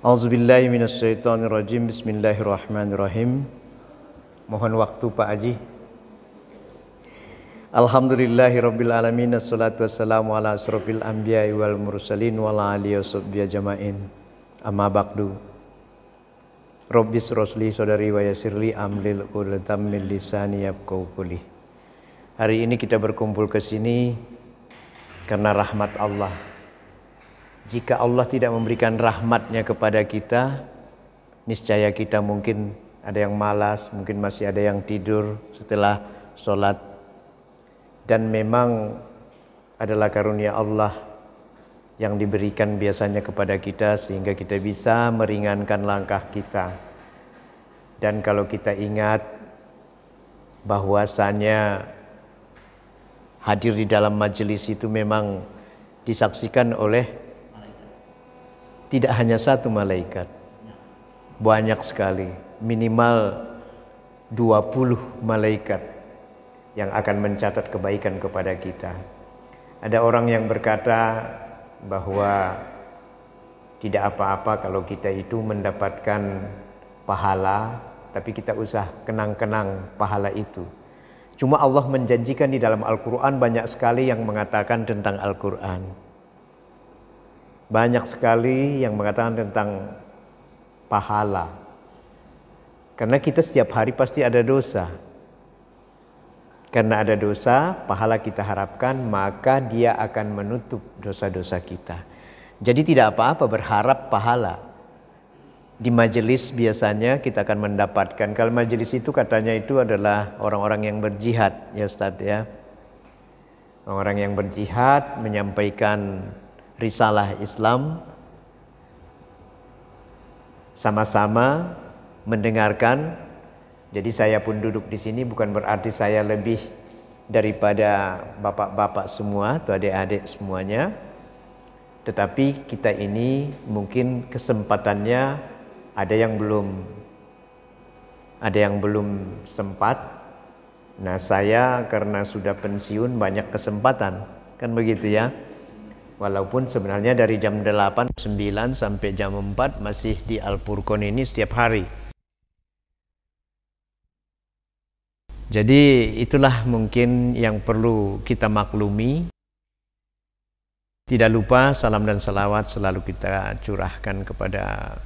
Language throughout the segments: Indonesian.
Auzubillahi minasyaitonirrajim. Bismillahirrahmanirrahim. Mohon waktu Pak Haji. Alhamdulillahirabbil alamin. Assalatu wassalamu ala asrofil anbiya'i wal mursalin wa ala alihi washabbihi ajmain. Amma ba'du. Rabbis rosli sodari wa yasirli amlil uqdatam min lisani yafqahu qawli. Hari ini kita berkumpul ke sini karena rahmat Allah. Jika Allah tidak memberikan rahmatnya kepada kita, niscaya kita mungkin ada yang malas, mungkin masih ada yang tidur setelah sholat. Dan memang adalah karunia Allah yang diberikan biasanya kepada kita sehingga kita bisa meringankan langkah kita. Dan kalau kita ingat bahwasanya hadir di dalam majelis itu memang disaksikan oleh tidak hanya satu malaikat, banyak sekali, minimal 20 malaikat yang akan mencatat kebaikan kepada kita. Ada orang yang berkata bahwa tidak apa-apa kalau kita itu mendapatkan pahala, tapi kita usah kenang-kenang pahala itu. Cuma Allah menjanjikan di dalam Al-Quran banyak sekali yang mengatakan tentang Al-Quran. Banyak sekali yang mengatakan tentang pahala. Karena kita setiap hari pasti ada dosa. Karena ada dosa, pahala kita harapkan, maka dia akan menutup dosa-dosa kita. Jadi tidak apa-apa berharap pahala. Di majelis biasanya kita akan mendapatkan. Kalau majelis itu katanya itu adalah orang-orang yang berjihad, ya Ustaz ya. Orang-orang yang berjihad menyampaikan risalah Islam, sama-sama mendengarkan. Jadi saya pun duduk di sini bukan berarti saya lebih daripada bapak-bapak semua atau adik-adik semuanya, tetapi kita ini mungkin kesempatannya ada yang belum sempat. Nah, saya karena sudah pensiun banyak kesempatan, kan begitu ya. Walaupun sebenarnya dari jam 8, 9 sampai jam 4 masih di Al-Furqan ini setiap hari. Jadi itulah mungkin yang perlu kita maklumi. Tidak lupa salam dan salawat selalu kita curahkan kepada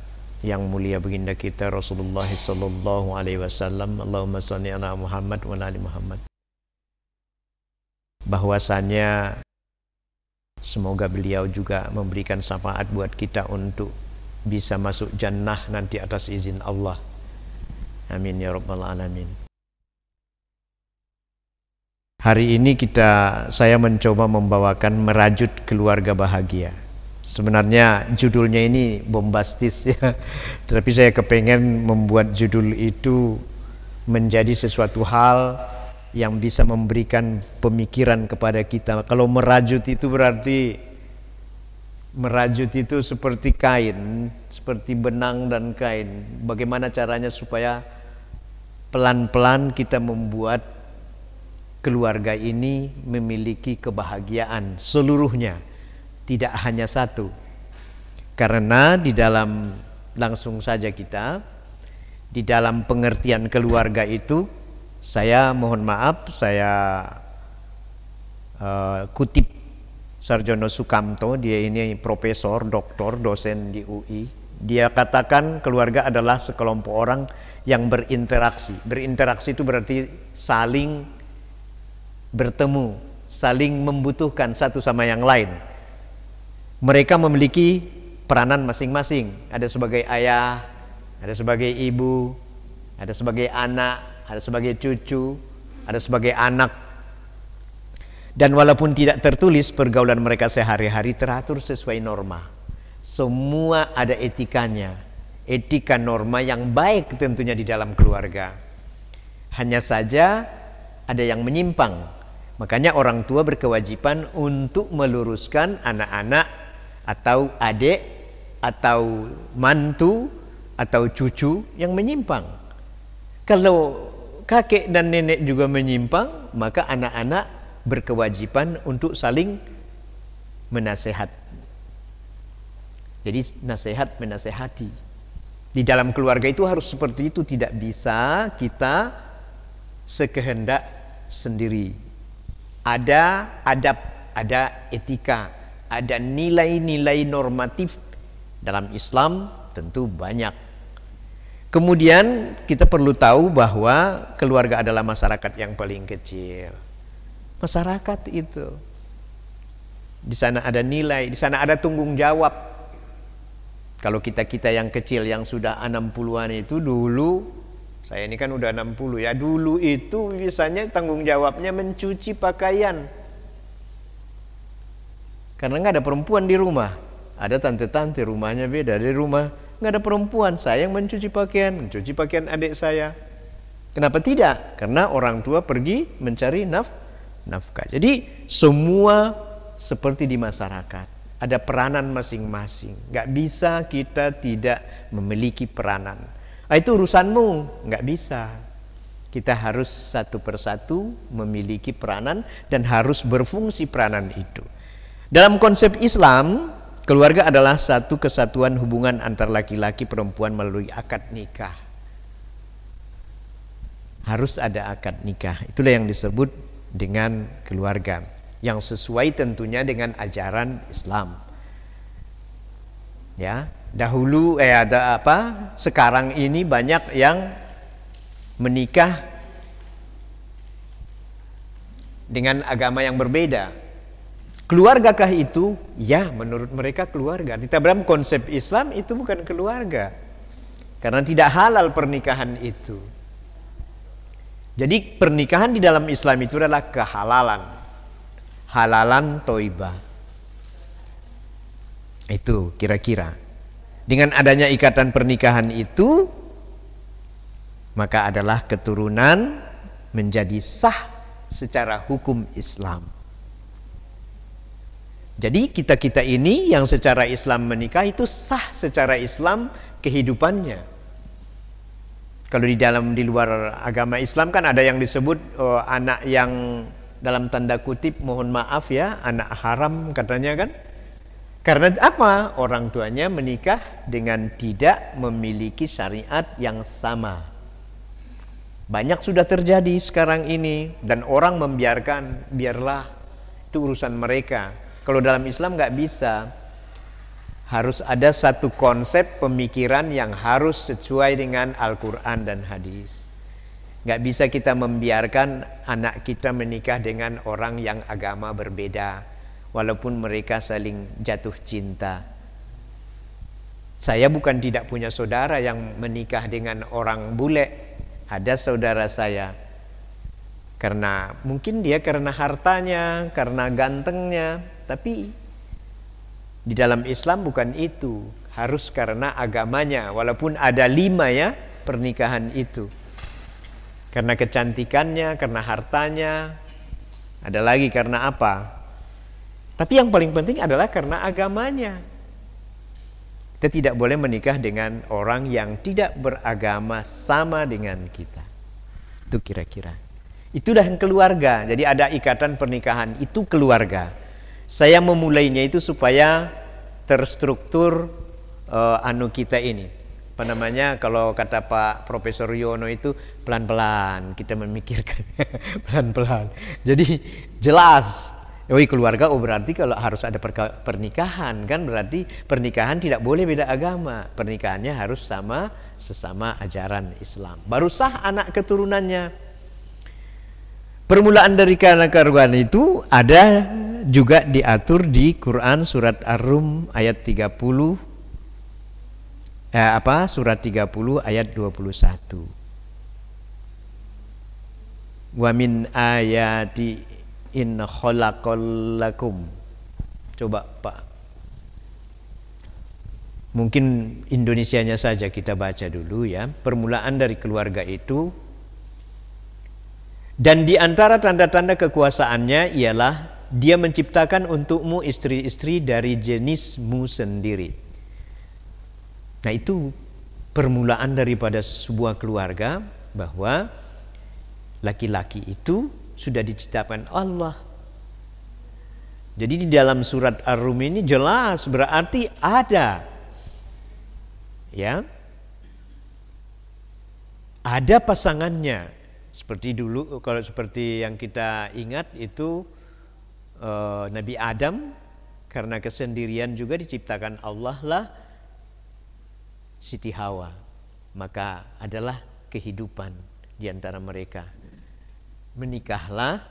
yang mulia baginda kita Rasulullah sallallahu alaihi wasallam. Allahumma shalli ala Muhammad wa ala ali Muhammad. Bahwasanya semoga beliau juga memberikan syafaat buat kita untuk bisa masuk jannah nanti atas izin Allah. Amin ya rabbal alamin. Hari ini saya mencoba membawakan merajut keluarga bahagia. Sebenarnya judulnya ini bombastis ya, tetapi saya kepengen membuat judul itu menjadi sesuatu hal yang bisa memberikan pemikiran kepada kita. Kalau merajut itu berarti merajut itu seperti kain, seperti benang dan kain. Bagaimana caranya supaya pelan-pelan kita membuat keluarga ini memiliki kebahagiaan seluruhnya, tidak hanya satu. Karena di dalam langsung saja kita di dalam pengertian keluarga itu, saya mohon maaf, saya kutip Sarjono Sukamto, dia ini profesor, doktor, dosen di UI. Dia katakan keluarga adalah sekelompok orang yang berinteraksi. Berinteraksi itu berarti saling bertemu, saling membutuhkan satu sama yang lain. Mereka memiliki peranan masing-masing. Ada sebagai ayah, ada sebagai ibu, ada sebagai anak, ada sebagai cucu, ada sebagai anak. Dan walaupun tidak tertulis, pergaulan mereka sehari-hari teratur sesuai norma. Semua ada etikanya, etika norma yang baik tentunya di dalam keluarga. Hanya saja ada yang menyimpang. Makanya orang tua berkewajiban untuk meluruskan anak-anak atau adik atau mantu atau cucu yang menyimpang. Kalau kakek dan nenek juga menyimpang, maka anak-anak berkewajiban untuk saling menasehat. Jadi nasihat menasehati. Di dalam keluarga itu harus seperti itu, tidak bisa kita sekehendak sendiri. Ada adab, ada etika, ada nilai-nilai normatif dalam Islam tentu banyak. Kemudian kita perlu tahu bahwa keluarga adalah masyarakat yang paling kecil. Masyarakat itu, di sana ada nilai, di sana ada tanggung jawab. Kalau kita yang kecil yang sudah 60-an itu dulu, saya ini kan udah 60 ya, dulu itu biasanya tanggung jawabnya mencuci pakaian. Karena nggak ada perempuan di rumah. Ada tante-tante rumahnya beda dari rumah, nggak ada perempuan, saya yang mencuci pakaian adik saya. Kenapa tidak? Karena orang tua pergi mencari nafkah. Jadi semua seperti di masyarakat. Ada peranan masing-masing. Nggak bisa kita tidak memiliki peranan. Itu urusanmu, nggak bisa. Kita harus satu persatu memiliki peranan dan harus berfungsi peranan itu. Dalam konsep Islam, keluarga adalah satu kesatuan hubungan antar laki-laki perempuan melalui akad nikah. Harus ada akad nikah. Itulah yang disebut dengan keluarga, yang sesuai tentunya dengan ajaran Islam. Ya, dahulu ada apa? Sekarang ini banyak yang menikah dengan agama yang berbeda. Keluargakah itu? Ya, menurut mereka keluarga. Di dalam konsep Islam itu bukan keluarga. Karena tidak halal pernikahan itu. Jadi pernikahan di dalam Islam itu adalah kehalalan. Halalan toibah. Itu kira-kira. Dengan adanya ikatan pernikahan itu, maka adalah keturunan menjadi sah secara hukum Islam. Jadi kita-kita ini yang secara Islam menikah itu sah secara Islam kehidupannya. Kalau di luar agama Islam kan ada yang disebut anak yang dalam tanda kutip mohon maaf ya, anak haram katanya kan. Karena apa? Orang tuanya menikah dengan tidak memiliki syariat yang sama. Banyak sudah terjadi sekarang ini dan orang membiarkan, biarlah itu urusan mereka. Kalau dalam Islam nggak bisa. Harus ada satu konsep pemikiran yang harus sesuai dengan Al-Quran dan hadis. Nggak bisa kita membiarkan anak kita menikah dengan orang yang agama berbeda, walaupun mereka saling jatuh cinta. Saya bukan tidak punya saudara yang menikah dengan orang bule. Ada saudara saya, karena mungkin dia karena hartanya, karena gantengnya, tapi di dalam Islam bukan itu, harus karena agamanya. Walaupun ada 5 ya pernikahan itu. Karena kecantikannya, karena hartanya, ada lagi karena apa? Tapi yang paling penting adalah karena agamanya. Kita tidak boleh menikah dengan orang yang tidak beragama sama dengan kita. Itu kira-kira. Itulah yang keluarga. Jadi ada ikatan pernikahan, itu keluarga. Saya memulainya itu supaya terstruktur kita ini. Apa namanya, kalau kata Pak Profesor Yono itu pelan-pelan kita memikirkan. Pelan-pelan. Jadi jelas. Keluarga berarti kalau harus ada pernikahan kan, berarti pernikahan tidak boleh beda agama. Pernikahannya harus sesama ajaran Islam. Baru sah anak keturunannya. Permulaan dari keluargaan itu ada juga diatur di Quran surat Ar-Rum ayat 30. Surat 30 ayat 21. Wa min ayati inna khalaqallakum. Coba Pak, mungkin Indonesianya saja kita baca dulu ya. Permulaan dari keluarga itu, dan di antara tanda-tanda kekuasaannya ialah dia menciptakan untukmu istri-istri dari jenismu sendiri. Nah, itu permulaan daripada sebuah keluarga, bahwa laki-laki itu sudah diciptakan Allah. Jadi di dalam surat Ar-Rum ini jelas berarti ada Ya. Ada pasangannya. Seperti dulu, kalau seperti yang kita ingat itu Nabi Adam, karena kesendirian juga diciptakan Allah lah Siti Hawa. Maka adalah kehidupan di antara mereka. Menikahlah,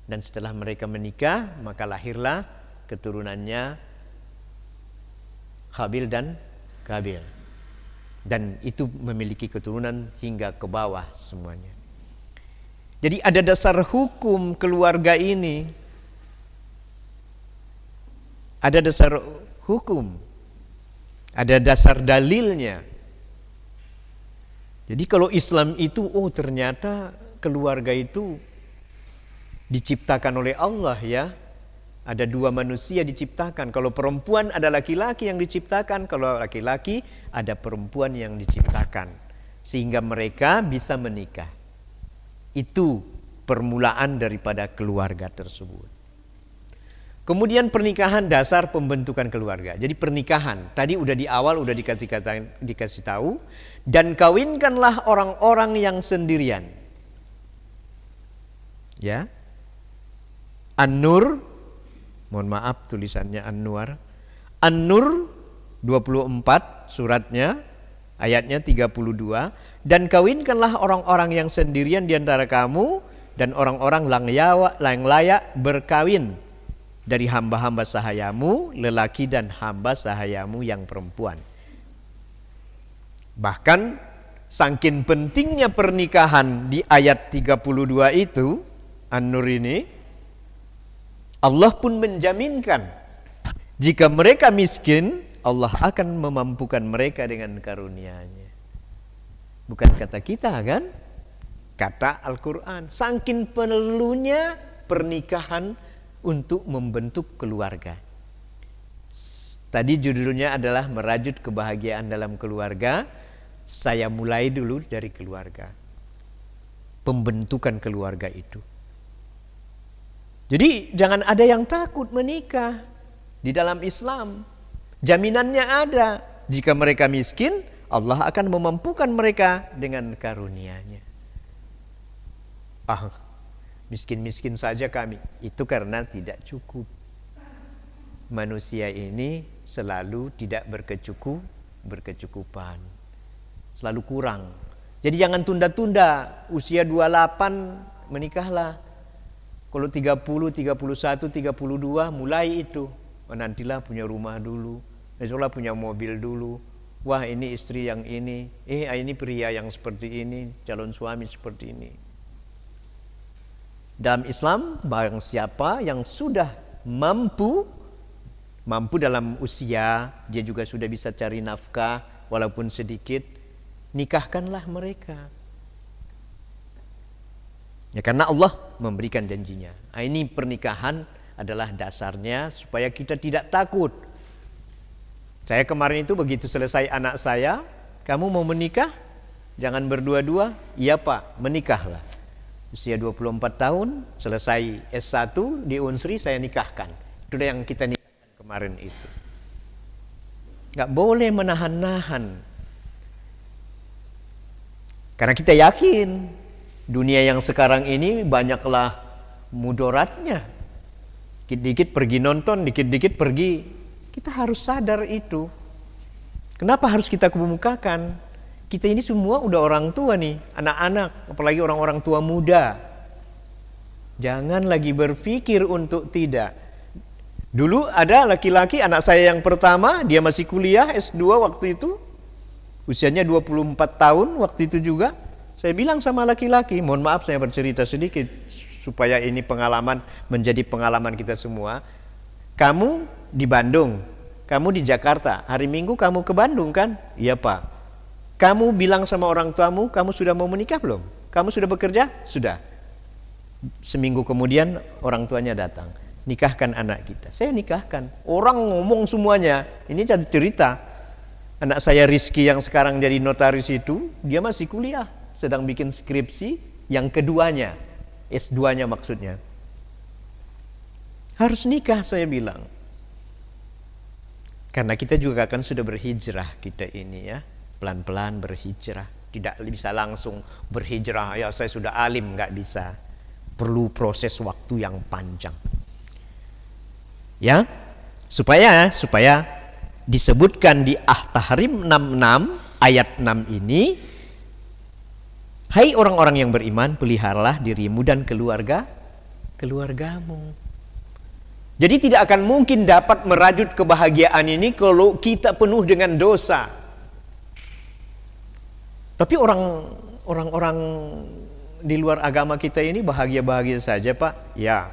dan setelah mereka menikah maka lahirlah keturunannya Habil dan Kabil. Dan itu memiliki keturunan hingga ke bawah semuanya. Jadi ada dasar hukum keluarga ini. Ada dasar hukum. Ada dasar dalilnya. Jadi kalau Islam itu, oh ternyata keluarga itu diciptakan oleh Allah ya. Ada dua manusia diciptakan. Kalau perempuan ada laki-laki yang diciptakan, kalau laki-laki ada perempuan yang diciptakan. Sehingga mereka bisa menikah. Itu permulaan daripada keluarga tersebut. Kemudian pernikahan dasar pembentukan keluarga. Jadi pernikahan, tadi udah di awal udah dikasih tahu. Dan kawinkanlah orang-orang yang sendirian. Ya. An-Nur, mohon maaf tulisannya An-Nur. An-Nur 24 suratnya, ayatnya 32. Dan kawinkanlah orang-orang yang sendirian di antara kamu dan orang-orang yang layak berkawin dari hamba-hamba sahayamu, lelaki dan hamba sahayamu yang perempuan. Bahkan saking pentingnya pernikahan di ayat 32 itu, An-Nur ini, Allah pun menjaminkan jika mereka miskin, Allah akan memampukan mereka dengan karunia-Nya. Bukan kata kita kan? Kata Al-Quran. Saking perlunya pernikahan untuk membentuk keluarga. Tadi judulnya adalah merajut kebahagiaan dalam keluarga. Saya mulai dulu dari keluarga. Pembentukan keluarga itu. Jadi jangan ada yang takut menikah di dalam Islam. Jaminannya ada. Jika mereka miskin, Allah akan memampukan mereka dengan karunia-Nya. Miskin-miskin saja kami. Itu karena tidak cukup. Manusia ini selalu tidak berkecukupan. Selalu kurang. Jadi jangan tunda-tunda. Usia 28 menikahlah. Kalau 30, 31, 32 mulai itu. Nantilah punya rumah dulu. Besoklah punya mobil dulu. Wah ini istri yang ini. Ini pria yang seperti ini. Calon suami seperti ini. Dalam Islam, barang siapa yang sudah mampu dalam usia, dia juga sudah bisa cari nafkah walaupun sedikit, nikahkanlah mereka. Ya, karena Allah memberikan janjinya. Ini pernikahan adalah dasarnya supaya kita tidak takut. Saya kemarin itu begitu selesai anak saya, kamu mau menikah? Jangan berdua-dua. Iya Pak, menikahlah. Usia 24 tahun, selesai S1 di Unsri, saya nikahkan. Itu yang kita nikahkan kemarin itu. Gak boleh menahan-nahan. Karena kita yakin dunia yang sekarang ini banyaklah mudaratnya. Dikit-dikit pergi nonton, dikit-dikit pergi. Kita harus sadar itu. Kenapa harus kita kemukakan? Kita ini semua udah orang tua nih, anak-anak, apalagi orang-orang tua muda. Jangan lagi berpikir untuk tidak. Dulu ada laki-laki, anak saya yang pertama, dia masih kuliah S2 waktu itu. Usianya 24 tahun waktu itu juga. Saya bilang sama laki-laki, mohon maaf saya bercerita sedikit supaya ini pengalaman menjadi pengalaman kita semua. Kamu di Bandung, kamu di Jakarta, hari Minggu kamu ke Bandung kan? Iya Pak. Kamu bilang sama orang tuamu, kamu sudah mau menikah belum? Kamu sudah bekerja? Sudah. Seminggu kemudian orang tuanya datang, nikahkan anak kita. Saya nikahkan. Orang ngomong semuanya, ini jadi cerita. Anak saya Rizky yang sekarang jadi notaris itu, dia masih kuliah. Sedang bikin skripsi yang keduanya, S2-nya maksudnya. Harus nikah saya bilang. Karena kita juga kan sudah berhijrah kita ini ya, pelan-pelan berhijrah. Tidak bisa langsung berhijrah, ya saya sudah alim, nggak bisa. Perlu proses waktu yang panjang. Ya, supaya disebutkan di At-Tahrim 66 ayat 6 ini, hai orang-orang yang beriman, peliharalah dirimu dan keluargamu. Jadi tidak akan mungkin dapat merajut kebahagiaan ini kalau kita penuh dengan dosa. Tapi orang-orang di luar agama kita ini bahagia-bahagia saja, Pak. Ya,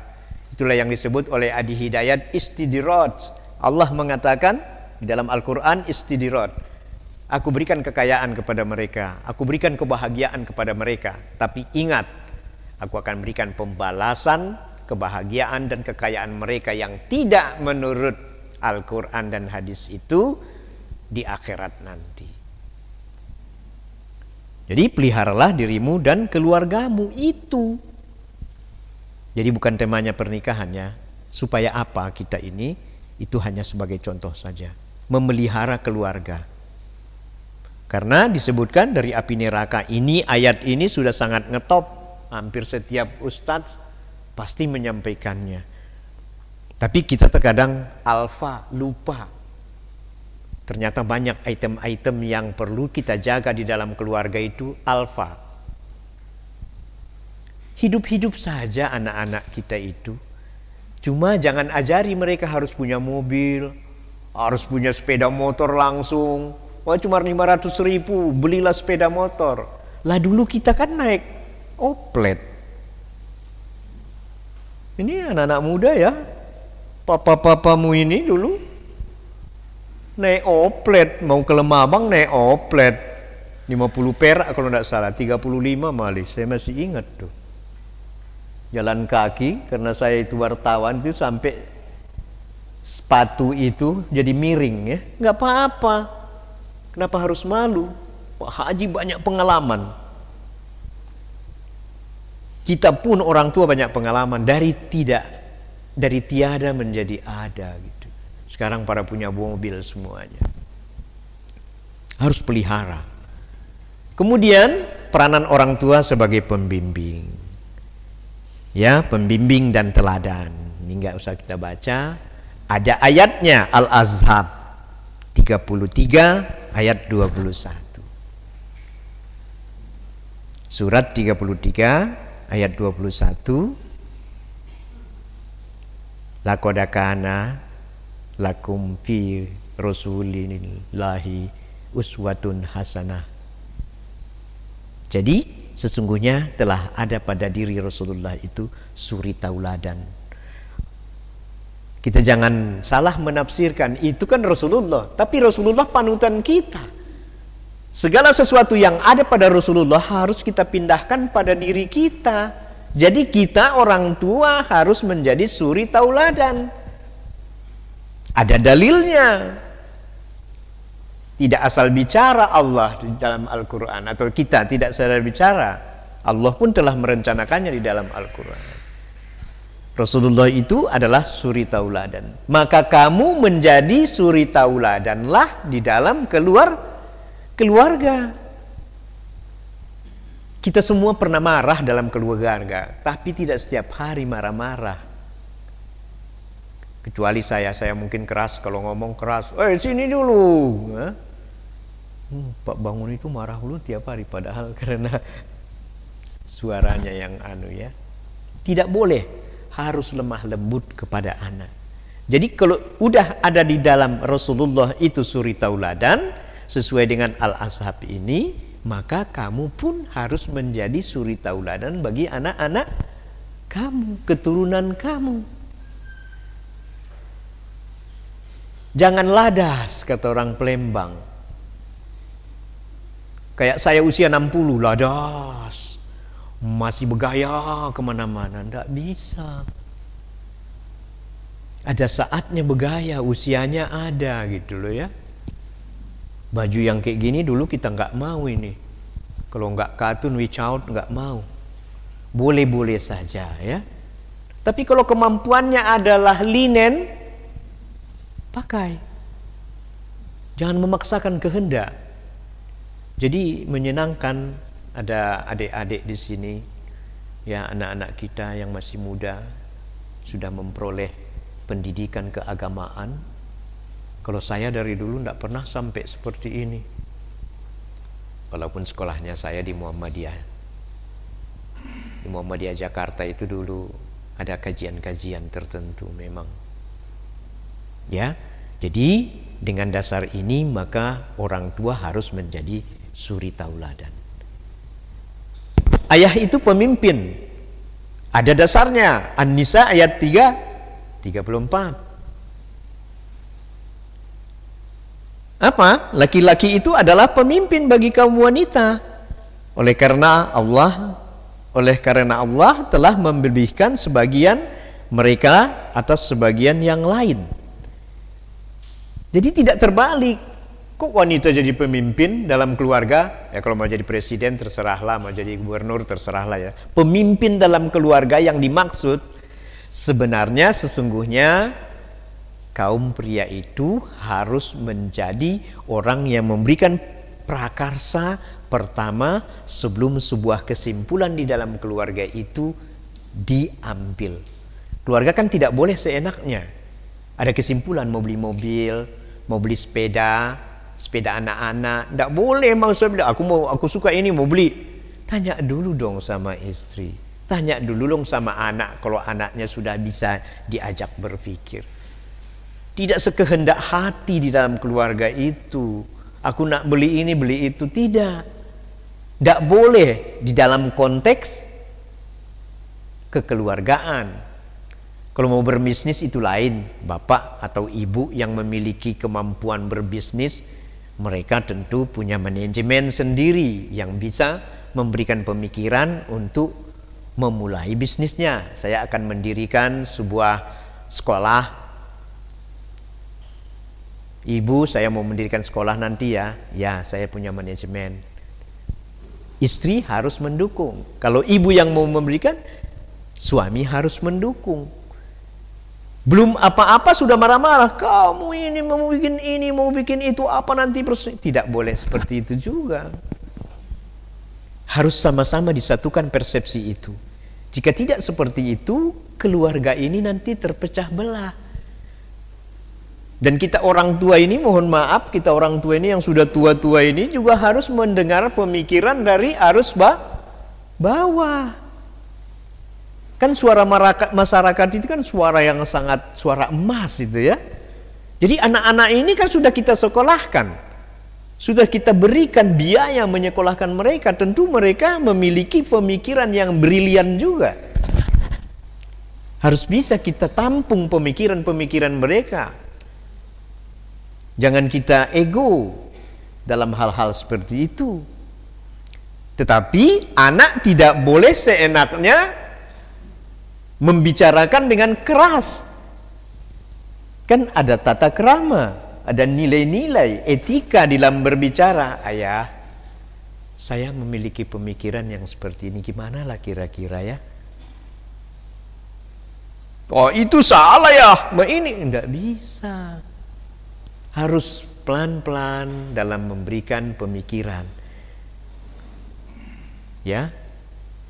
itulah yang disebut oleh Adi Hidayat istidraj. Allah mengatakan di dalam Al-Quran istidraj. Aku berikan kekayaan kepada mereka, aku berikan kebahagiaan kepada mereka. Tapi ingat, aku akan berikan pembalasan kebahagiaan dan kekayaan mereka yang tidak menurut Al-Quran dan hadis itu di akhirat nanti. Jadi peliharalah dirimu dan keluargamu itu. Jadi bukan temanya pernikahannya. Supaya apa kita ini? Itu hanya sebagai contoh saja. Memelihara keluarga. Karena disebutkan dari api neraka ini, ayat ini sudah sangat ngetop. Hampir setiap ustadz pasti menyampaikannya. Tapi kita terkadang lupa. Ternyata banyak item-item yang perlu kita jaga di dalam keluarga itu Hidup-hidup saja anak-anak kita itu. Cuma jangan ajari mereka harus punya mobil, harus punya sepeda motor langsung. Wah, cuma 500.000 belilah sepeda motor. Lah dulu kita kan naik oplet. Ini anak-anak muda ya, papa-papamu ini dulu naik oplet, mau ke Lemabang naik oplet 50 perak kalau tidak salah, 35 malah, saya masih ingat tuh. Jalan kaki, karena saya itu wartawan itu sampai sepatu itu jadi miring ya, nggak apa-apa. Kenapa harus malu? Pak Haji banyak pengalaman. Kita pun orang tua banyak pengalaman dari tiada menjadi ada gitu. Sekarang pada punya mobil semuanya. Harus pelihara. Kemudian peranan orang tua sebagai pembimbing. Ya, pembimbing dan teladan. Ini enggak usah kita baca. Ada ayatnya Al-Azhab 33 ayat 21. Surat 33 ayat 21, laqad kana lakum fi rasulillahi uswatun hasanah. Jadi sesungguhnya telah ada pada diri Rasulullah itu suri tauladan. Kita jangan salah menafsirkan, itu kan Rasulullah, tapi Rasulullah panutan kita. Segala sesuatu yang ada pada Rasulullah harus kita pindahkan pada diri kita. Jadi kita orang tua harus menjadi suri tauladan. Ada dalilnya. Tidak asal bicara Allah di dalam Al-Quran, atau kita tidak sadar bicara. Allah pun telah merencanakannya di dalam Al-Quran. Rasulullah itu adalah suri tauladan. Maka kamu menjadi suri tauladanlah di dalam keluarga. Kita semua pernah marah dalam keluarga, tapi tidak setiap hari marah-marah. Kecuali saya mungkin keras kalau ngomong keras. Sini dulu. Pak Bangun itu marah dulu tiap hari, padahal karena suaranya yang ya. Tidak boleh, harus lemah lembut kepada anak. Jadi kalau udah ada di dalam Rasulullah itu suri tauladan sesuai dengan Al-Ashab ini, maka kamu pun harus menjadi suri tauladan bagi anak-anak kamu, keturunan kamu. Jangan ladas, kata orang Palembang. Kayak saya usia 60, ladas. Masih bergaya kemana-mana, tidak bisa. Ada saatnya bergaya, usianya ada gitu loh ya. Baju yang kayak gini dulu kita nggak mau ini. Kalau nggak katun, without nggak mau. Boleh-boleh saja ya. Tapi kalau kemampuannya adalah linen, pakai. Jangan memaksakan kehendak. Jadi menyenangkan ada adik-adik di sini, ya anak-anak kita yang masih muda sudah memperoleh pendidikan keagamaan. Kalau saya dari dulu tidak pernah sampai seperti ini. Walaupun sekolahnya saya di Muhammadiyah. Di Muhammadiyah Jakarta itu dulu ada kajian-kajian tertentu memang. Ya, jadi dengan dasar ini maka orang tua harus menjadi suri tauladan. Ayah itu pemimpin. Ada dasarnya. An-Nisa ayat 34. Apa? Laki-laki itu adalah pemimpin bagi kaum wanita. Oleh karena Allah telah melebihkan sebagian mereka atas sebagian yang lain. Jadi tidak terbalik. Kok wanita jadi pemimpin dalam keluarga? Ya kalau mau jadi presiden terserahlah, mau jadi gubernur terserahlah ya. Pemimpin dalam keluarga yang dimaksud sebenarnya sesungguhnya kaum pria itu harus menjadi orang yang memberikan prakarsa pertama sebelum sebuah kesimpulan di dalam keluarga itu diambil. Keluarga kan tidak boleh seenaknya. Ada kesimpulan mau beli mobil, mau beli sepeda anak-anak, tidak boleh maksudnya aku suka ini mau beli. Tanya dulu dong sama istri, tanya dulu dong sama anak kalau anaknya sudah bisa diajak berpikir. Tidak sekehendak hati di dalam keluarga itu. Aku nak beli ini, beli itu. Tidak. Tidak boleh di dalam konteks kekeluargaan. Kalau mau berbisnis itu lain. Bapak atau ibu yang memiliki kemampuan berbisnis, mereka tentu punya manajemen sendiri yang bisa memberikan pemikiran untuk memulai bisnisnya. Saya akan mendirikan sebuah sekolah. Ibu, saya mau mendirikan sekolah nanti ya. Ya, saya punya manajemen. Istri harus mendukung. Kalau ibu yang mau memberikan, suami harus mendukung. Belum apa-apa sudah marah-marah. Kamu ini mau bikin ini, mau bikin itu, apa nanti? Tidak boleh seperti itu juga. Harus sama-sama disatukan persepsi itu. Jika tidak seperti itu, keluarga ini nanti terpecah belah. Dan kita orang tua ini, mohon maaf, kita orang tua ini yang sudah tua-tua ini juga harus mendengar pemikiran dari arus bawah. Kan suara masyarakat itu kan suara yang sangat, suara emas itu ya. Jadi anak-anak ini kan sudah kita sekolahkan. Sudah kita berikan biaya menyekolahkan mereka. Tentu mereka memiliki pemikiran yang brilian juga. Harus bisa kita tampung pemikiran-pemikiran mereka. Jangan kita ego dalam hal-hal seperti itu. Tetapi anak tidak boleh seenaknya membicarakan dengan keras. Kan ada tata krama, ada nilai-nilai etika dalam berbicara. Ayah, saya memiliki pemikiran yang seperti ini, gimana lah kira-kira ya? Oh itu salah ya, ini enggak bisa. Harus pelan-pelan dalam memberikan pemikiran. Ya,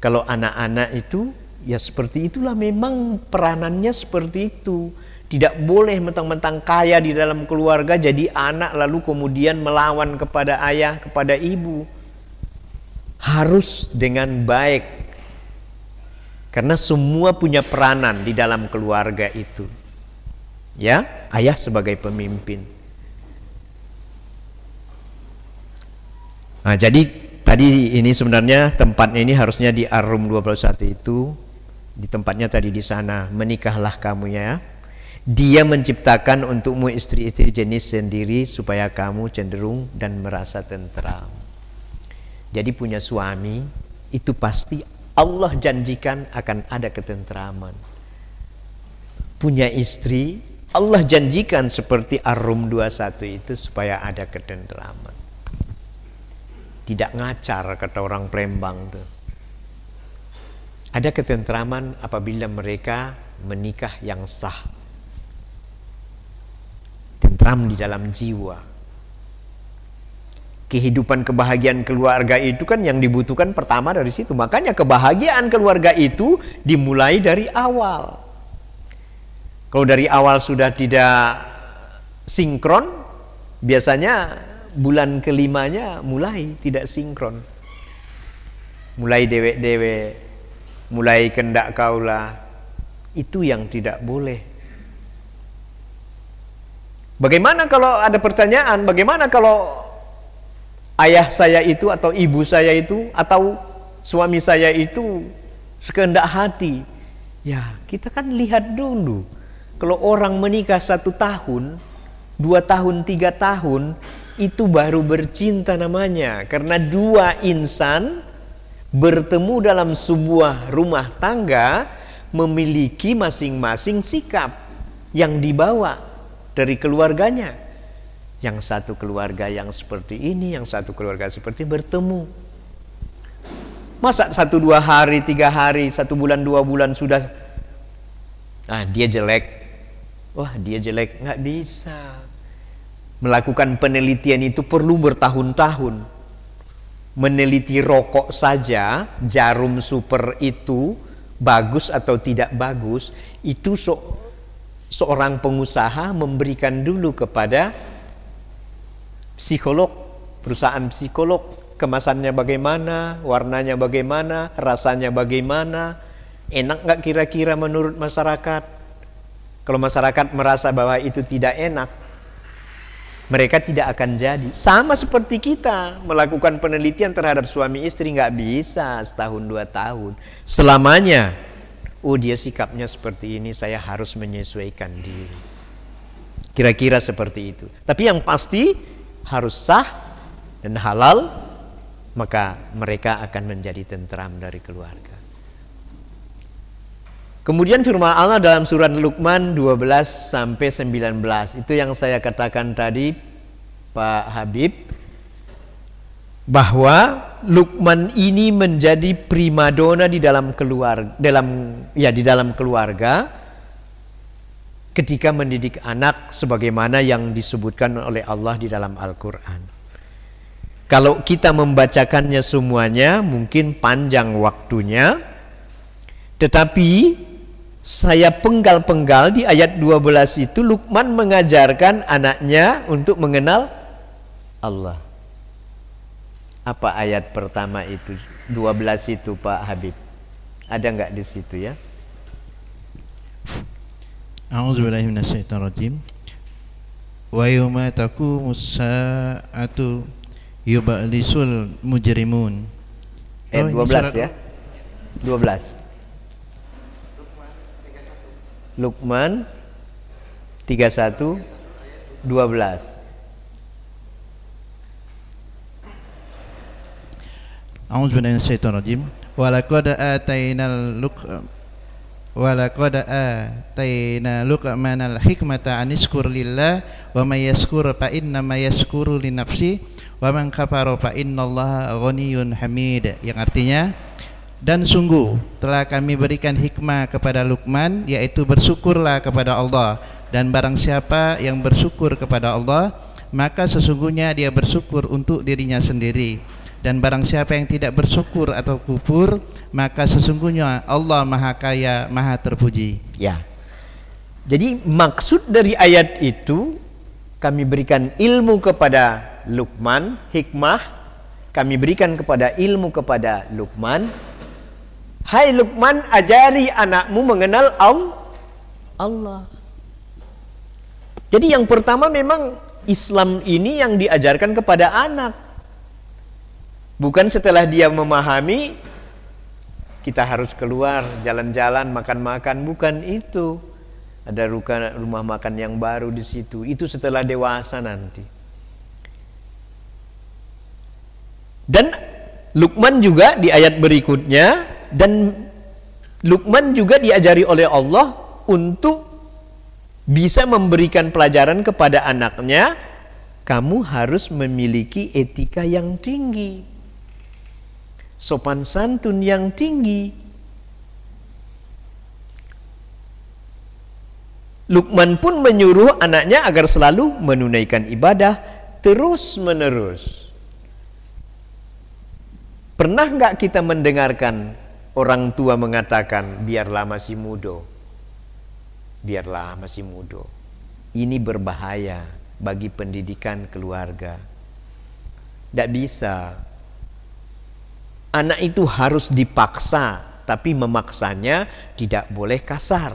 kalau anak-anak itu ya seperti itulah, memang peranannya seperti itu. Tidak boleh mentang-mentang kaya di dalam keluarga jadi anak lalu kemudian melawan kepada ayah, kepada ibu. Harus dengan baik. Karena semua punya peranan di dalam keluarga itu. Ya, ayah sebagai pemimpin. Nah, jadi tadi ini sebenarnya tempatnya ini harusnya di Ar-Rum 21 itu, di tempatnya tadi di sana. Menikahlah kamu ya. Dia menciptakan untukmu istri-istri jenis sendiri supaya kamu cenderung dan merasa tentram. Jadi punya suami itu pasti Allah janjikan akan ada ketentraman. Punya istri Allah janjikan seperti Ar-Rum 21 itu supaya ada ketentraman. Tidak ngacar kata orang Palembang tuh. Ada ketentraman apabila mereka menikah yang sah. Tentram di dalam jiwa. Kehidupan kebahagiaan keluarga itu kan yang dibutuhkan pertama dari situ. Makanya kebahagiaan keluarga itu dimulai dari awal. Kalau dari awal sudah tidak sinkron, biasanya bulan kelimanya mulai tidak sinkron. Mulai dewek-dewek, mulai kendak kaulah, itu yang tidak boleh. Bagaimana kalau ada pertanyaan, bagaimana kalau ayah saya itu atau ibu saya itu atau suami saya itu sekehendak hati? Ya, kita kan lihat dulu. Kalau orang menikah 1 tahun, 2 tahun, 3 tahun, itu baru bercinta namanya. Karena 2 insan bertemu dalam sebuah rumah tangga, memiliki masing-masing sikap yang dibawa dari keluarganya. Yang satu keluarga yang seperti ini, yang satu keluarga seperti bertemu. Masa 1-2 hari, 3 hari, 1 bulan, 2 bulan sudah, dia jelek, wah dia jelek, nggak bisa. Melakukan penelitian itu perlu bertahun-tahun. Meneliti rokok saja, jarum super itu bagus atau tidak bagus, itu seorang pengusaha memberikan dulu kepada psikolog, perusahaan psikolog, kemasannya bagaimana, warnanya bagaimana, rasanya bagaimana, enak nggak kira-kira menurut masyarakat. Kalau masyarakat merasa bahwa itu tidak enak, mereka tidak akan jadi. Sama seperti kita melakukan penelitian terhadap suami istri, nggak bisa 1-2 tahun. Selamanya, oh dia sikapnya seperti ini, saya harus menyesuaikan diri. Kira-kira seperti itu. Tapi yang pasti harus sah dan halal, maka mereka akan menjadi tentram dari keluarga. Kemudian firman Allah dalam surat Luqman 12-19, itu yang saya katakan tadi Pak Habib, bahwa Luqman ini menjadi primadona di dalam keluarga ketika mendidik anak sebagaimana yang disebutkan oleh Allah di dalam Al-Quran. Kalau kita membacakannya semuanya mungkin panjang waktunya, tetapi saya penggal-penggal di ayat 12 itu Luqman mengajarkan anaknya untuk mengenal Allah. Apa ayat pertama itu? 12 itu Pak Habib. Ada nggak di situ ya? A'udzubillahi minasyaitonirrajim. Wa yauma taqumus saa'atu yub'alisul mujrimun. 12 ya. 12. Luqman 31 12. A'udzubillahi minasyaitonirrajim. Wa laqad ataina Luqmanal hikmata aniskur lillah wa may yaskur fa inna ma yaskuru li nafsi wa man kafara fa innallaha ghaniyyun hamid, yang artinya, dan sungguh telah kami berikan hikmah kepada Luqman, yaitu bersyukurlah kepada Allah, dan barang siapa yang bersyukur kepada Allah maka sesungguhnya dia bersyukur untuk dirinya sendiri, dan barang siapa yang tidak bersyukur atau kufur maka sesungguhnya Allah Maha Kaya, Maha Terpuji. Ya. Jadi maksud dari ayat itu, kami berikan ilmu kepada Luqman, hikmah, kami berikan kepada ilmu kepada Luqman. Hai Luqman, ajari anakmu mengenal Allah. Jadi yang pertama memang Islam ini yang diajarkan kepada anak. Bukan setelah dia memahami kita harus keluar jalan-jalan, makan-makan, bukan itu. Ada rumah makan yang baru di situ. Itu setelah dewasa nanti. Dan Luqman juga di ayat berikutnya, dan Luqman juga diajari oleh Allah untuk bisa memberikan pelajaran kepada anaknya, kamu harus memiliki etika yang tinggi, sopan santun yang tinggi. Luqman pun menyuruh anaknya agar selalu menunaikan ibadah terus menerus. Pernah nggak kita mendengarkan orang tua mengatakan, biarlah masih muda, biarlah masih muda. Ini berbahaya bagi pendidikan keluarga. Tidak bisa. Anak itu harus dipaksa, tapi memaksanya tidak boleh kasar.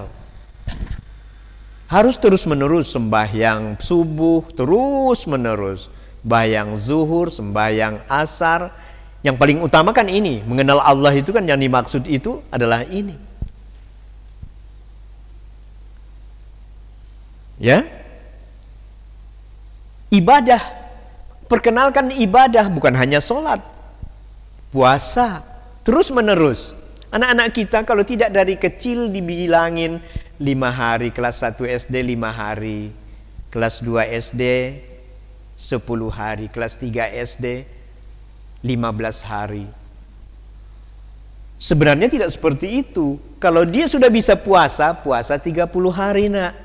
Harus terus-menerus sembahyang subuh, terus-menerus sembahyang zuhur, sembahyang asar. Yang paling utama kan ini, mengenal Allah itu kan yang dimaksud itu adalah ini. Ya? Ibadah. Perkenalkan ibadah, bukan hanya sholat, puasa, terus-menerus. Anak-anak kita kalau tidak dari kecil dibilangin 5 hari, kelas 1 SD 5 hari, kelas 2 SD 10 hari, kelas 3 SD 15 hari. Sebenarnya tidak seperti itu. Kalau dia sudah bisa puasa, puasa 30 hari nak.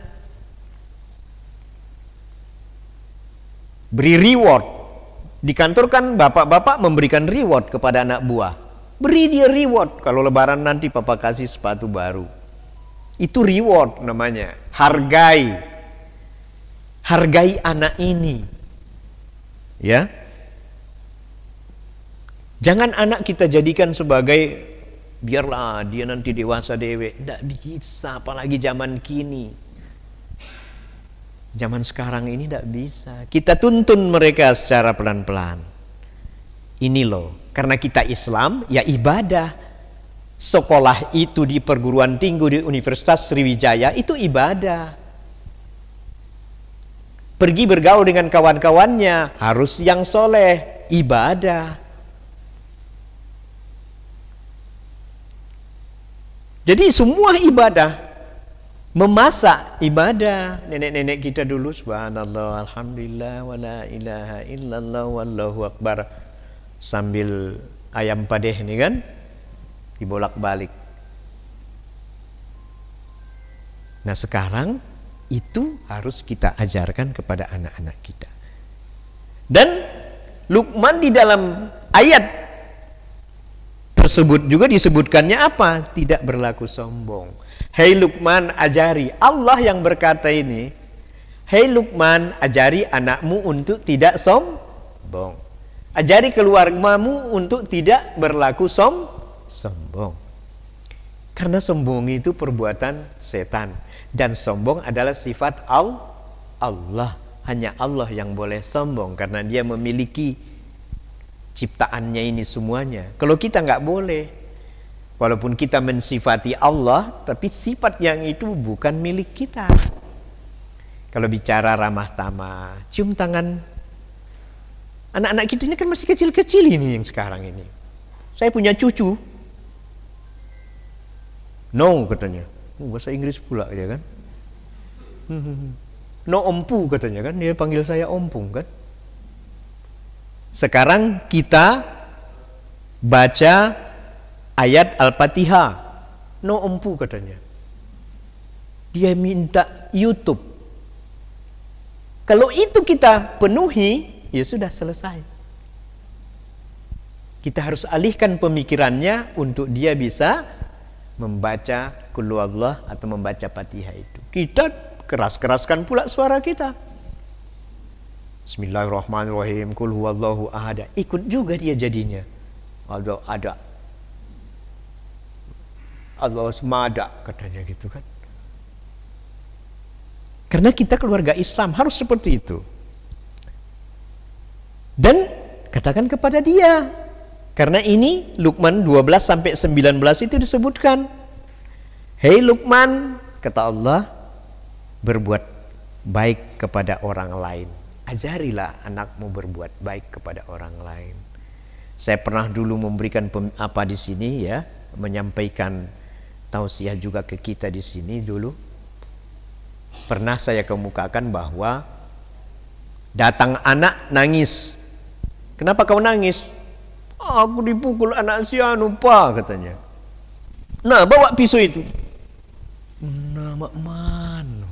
Beri reward. Di kantor kan bapak-bapak memberikan reward kepada anak buah. Beri dia reward. Kalau lebaran nanti papa kasih sepatu baru. Itu reward namanya. Hargai. Hargai anak ini. Ya. Jangan anak kita jadikan sebagai biarlah dia nanti dewasa dewe. Tidak bisa, apalagi zaman kini. Zaman sekarang ini tidak bisa. Kita tuntun mereka secara pelan-pelan. Ini loh, karena kita Islam, ya ibadah. Sekolah itu di perguruan tinggi di Universitas Sriwijaya itu ibadah. Pergi bergaul dengan kawan-kawannya harus yang soleh, ibadah. Jadi semua ibadah. Memasak ibadah. Nenek-nenek kita dulu subhanallah alhamdulillah wala ilaha illallah wallahu akbar, sambil ayam padeh nih kan dibolak-balik. Nah sekarang itu harus kita ajarkan kepada anak-anak kita. Dan Luqman di dalam ayat tersebut juga disebutkannya apa? Tidak berlaku sombong. Hei Luqman, ajari. Allah yang berkata ini, hei Luqman, ajari anakmu untuk tidak sombong. Ajari keluargamu untuk tidak berlaku sombong. Karena sombong itu perbuatan setan. Dan sombong adalah sifat Allah. Hanya Allah yang boleh sombong karena dia memiliki ciptaannya ini semuanya. Kalau kita nggak boleh. Walaupun kita mensifati Allah, tapi sifat yang itu bukan milik kita. Kalau bicara ramah tamah, cium tangan. Anak-anak kita ini kan masih kecil-kecil ini yang sekarang ini. Saya punya cucu. No katanya. Bahasa Inggris pula dia kan. No ompu katanya kan. Dia panggil saya ompung kan. Sekarang kita baca ayat Al-Fatihah, no empu katanya. Dia minta YouTube. Kalau itu kita penuhi, ya sudah selesai. Kita harus alihkan pemikirannya untuk dia bisa membaca Qul Huwallah atau membaca Fatihah itu. Kita keras-keraskan pula suara kita. Bismillahirrahmanirrahim. Qul Huwallahu ahad. Ikut juga dia jadinya. Ada. Allah semada katanya gitu kan. Karena kita keluarga Islam harus seperti itu. Dan katakan kepada dia. Karena ini Luqman 12 sampai 19 itu disebutkan. Hei Luqman, kata Allah, berbuat baik kepada orang lain. Ajarilah anakmu berbuat baik kepada orang lain. Saya pernah dulu memberikan apa di sini ya, menyampaikan tausiah juga ke kita di sini dulu. Pernah saya kemukakan bahwa datang anak nangis. Kenapa kau nangis? Aku dipukul anak si anu pak katanya. Nah bawa pisau itu. Nama mana?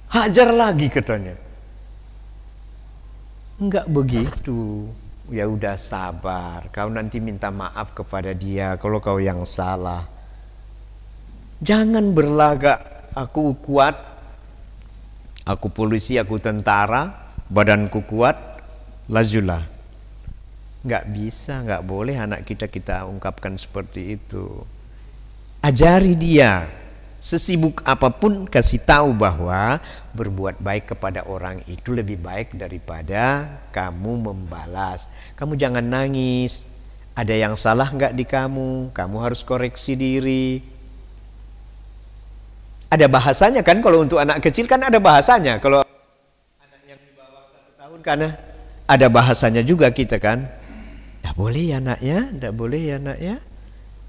Hajar lagi katanya. Enggak begitu. Ya udah sabar, kau nanti minta maaf kepada dia kalau kau yang salah. Jangan berlagak, aku kuat, aku polisi, aku tentara, badanku kuat, lajulah. Nggak bisa, nggak boleh anak kita ungkapkan seperti itu. Ajari dia, sesibuk apapun kasih tahu bahwa berbuat baik kepada orang itu lebih baik daripada kamu membalas. Kamu jangan nangis. Ada yang salah nggak di kamu? Kamu harus koreksi diri. Ada bahasanya kan, kalau untuk anak kecil kan ada bahasanya. Kalau anak yang di bawah 1 tahun kan ada bahasanya juga kita kan. Tidak boleh ya nak ya, tidak boleh ya nak ya.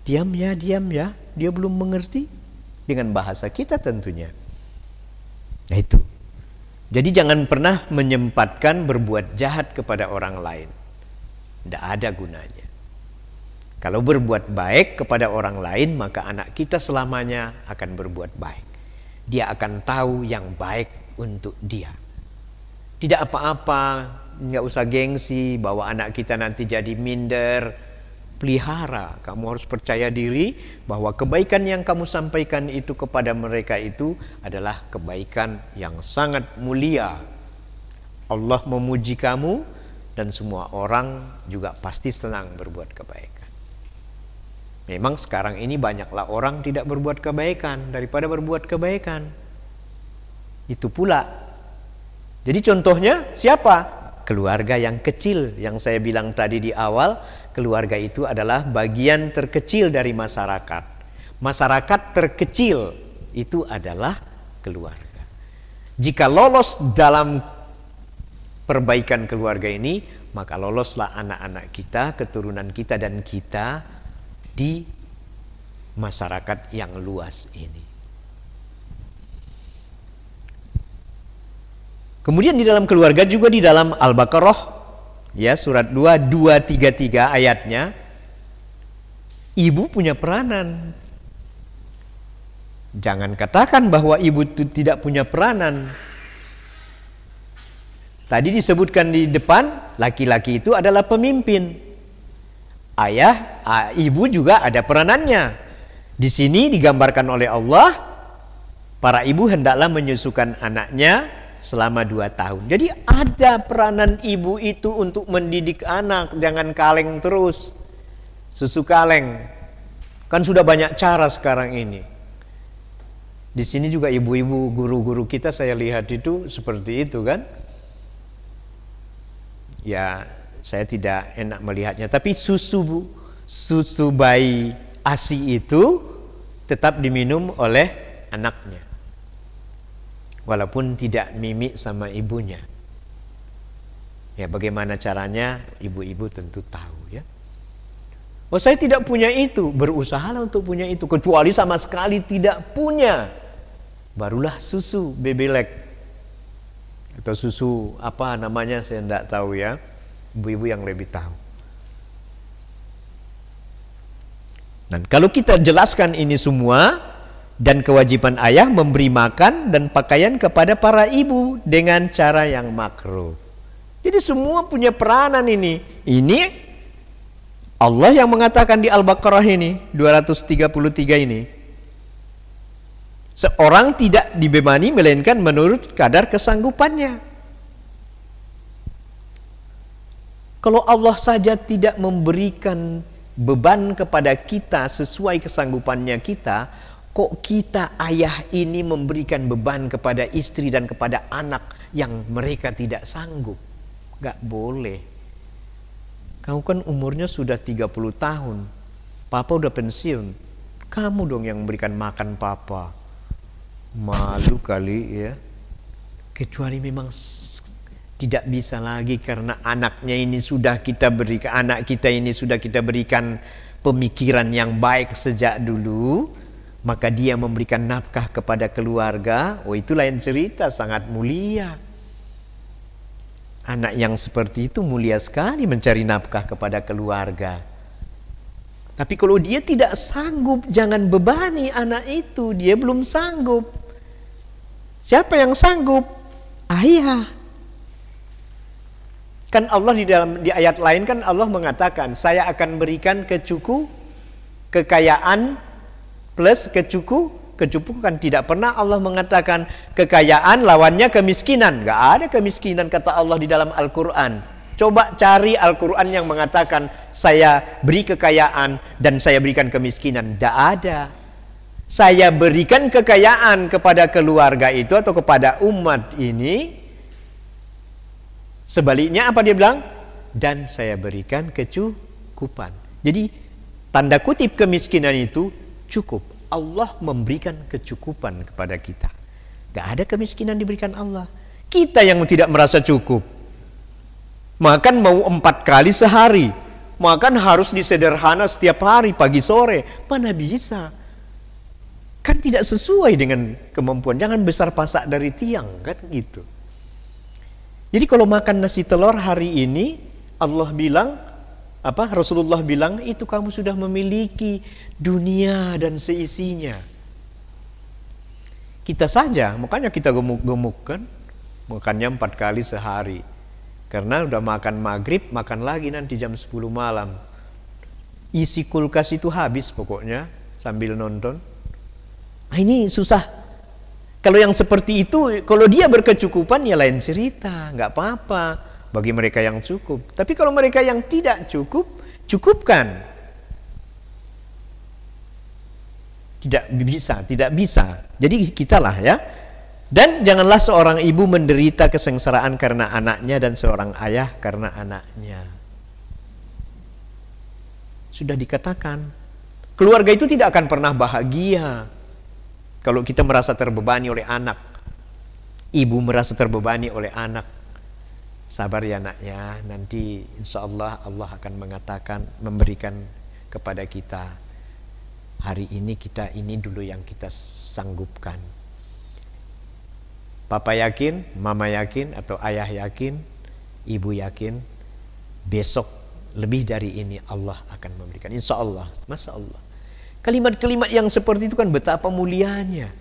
Diam ya, diam ya. Dia belum mengerti. Dengan bahasa kita tentunya. Nah itu. Jadi jangan pernah menyempatkan berbuat jahat kepada orang lain. Tidak ada gunanya. Kalau berbuat baik kepada orang lain, maka anak kita selamanya akan berbuat baik. Dia akan tahu yang baik untuk dia. Tidak apa-apa, nggak usah gengsi bahwa anak kita nanti jadi minder. Pelihara, kamu harus percaya diri bahwa kebaikan yang kamu sampaikan itu kepada mereka itu adalah kebaikan yang sangat mulia. Allah memuji kamu dan semua orang juga pasti senang berbuat kebaikan. Memang sekarang ini banyaklah orang tidak berbuat kebaikan daripada berbuat kebaikan. Itu pula. Jadi contohnya siapa? Keluarga yang kecil yang saya bilang tadi di awal. Keluarga itu adalah bagian terkecil dari masyarakat. Masyarakat terkecil itu adalah keluarga. Jika lolos dalam perbaikan keluarga ini, maka loloslah anak-anak kita, keturunan kita dan kita di masyarakat yang luas ini. Kemudian di dalam keluarga juga di dalam Al-Baqarah ya, surat 233 ayatnya, ibu punya peranan. Jangan katakan bahwa ibu itu tidak punya peranan. Tadi disebutkan di depan, laki-laki itu adalah pemimpin. Ibu juga ada peranannya. Di sini digambarkan oleh Allah, para ibu hendaklah menyusukan anaknya selama 2 tahun. Jadi ada peranan ibu itu untuk mendidik anak. Jangan kaleng terus. Susu kaleng. Kan sudah banyak cara sekarang ini. Di sini juga ibu-ibu guru-guru kita saya lihat itu seperti itu kan. Ya saya tidak enak melihatnya. Tapi susu bayi ASI itu tetap diminum oleh anaknya. Walaupun tidak mimik sama ibunya. Ya bagaimana caranya ibu-ibu tentu tahu ya. Oh saya tidak punya itu, berusahalah untuk punya itu. Kecuali sama sekali tidak punya, barulah susu bebelek atau susu apa namanya saya tidak tahu ya. Ibu-ibu yang lebih tahu. Dan kalau kita jelaskan ini semua, dan kewajiban ayah memberi makan dan pakaian kepada para ibu dengan cara yang makruh. Jadi semua punya peranan ini. Ini Allah yang mengatakan di Al-Baqarah ini 233 ini. Seorang tidak dibebani melainkan menurut kadar kesanggupannya. Kalau Allah saja tidak memberikan beban kepada kita sesuai kesanggupannya kita, kok kita ayah ini memberikan beban kepada istri dan kepada anak yang mereka tidak sanggup? Gak boleh. Kamu kan umurnya sudah 30 tahun. Papa udah pensiun. Kamu dong yang memberikan makan papa. Malu kali ya. Kecuali memang tidak bisa lagi karena anaknya ini sudah kita berikan, anak kita ini sudah kita berikan pemikiran yang baik sejak dulu. Maka dia memberikan nafkah kepada keluarga. Oh itu lain cerita, sangat mulia. Anak yang seperti itu mulia sekali mencari nafkah kepada keluarga. Tapi kalau dia tidak sanggup, jangan bebani anak itu. Dia belum sanggup. Siapa yang sanggup? Ayah. Kan Allah di ayat lain kan Allah mengatakan, saya akan berikan kekayaan plus kecukupan. Tidak pernah Allah mengatakan kekayaan lawannya kemiskinan. Gak ada kemiskinan kata Allah di dalam Al-Quran. Coba cari Al-Quran yang mengatakan saya beri kekayaan dan saya berikan kemiskinan. Gak ada. Saya berikan kekayaan kepada keluarga itu atau kepada umat ini. Sebaliknya apa dia bilang? Dan saya berikan kecukupan. Jadi tanda kutip kemiskinan itu cukup. Allah memberikan kecukupan kepada kita. Gak ada kemiskinan diberikan Allah. Kita yang tidak merasa cukup. Makan mau 4 kali sehari. Makan harus disederhana setiap hari, pagi sore. Mana bisa? Kan tidak sesuai dengan kemampuan. Jangan besar pasak dari tiang, kan gitu. Jadi kalau makan nasi telur hari ini, Allah bilang, Rasulullah bilang, itu kamu sudah memiliki dunia dan seisinya. Kita saja, makanya kita gemuk-gemuk kan, makannya 4 kali sehari. Karena udah makan maghrib, makan lagi nanti jam 10 malam. Isi kulkas itu habis pokoknya, sambil nonton. Nah, ini susah. Kalau yang seperti itu, kalau dia berkecukupan ya lain cerita, nggak apa-apa bagi mereka yang cukup. Tapi kalau mereka yang tidak cukup, cukupkan. Tidak bisa. Jadi kitalah ya. Dan janganlah seorang ibu menderita kesengsaraan karena anaknya dan seorang ayah karena anaknya. Sudah dikatakan, keluarga itu tidak akan pernah bahagia kalau kita merasa terbebani oleh anak. Ibu merasa terbebani oleh anak. Sabar ya anaknya, nanti insya Allah Allah akan memberikan kepada kita. Hari ini kita ini dulu yang kita sanggupkan. Papa yakin, mama yakin, atau ayah yakin, ibu yakin, besok lebih dari ini Allah akan memberikan. Insya Allah, Masya Allah. Kalimat-kalimat yang seperti itu kan betapa mulianya.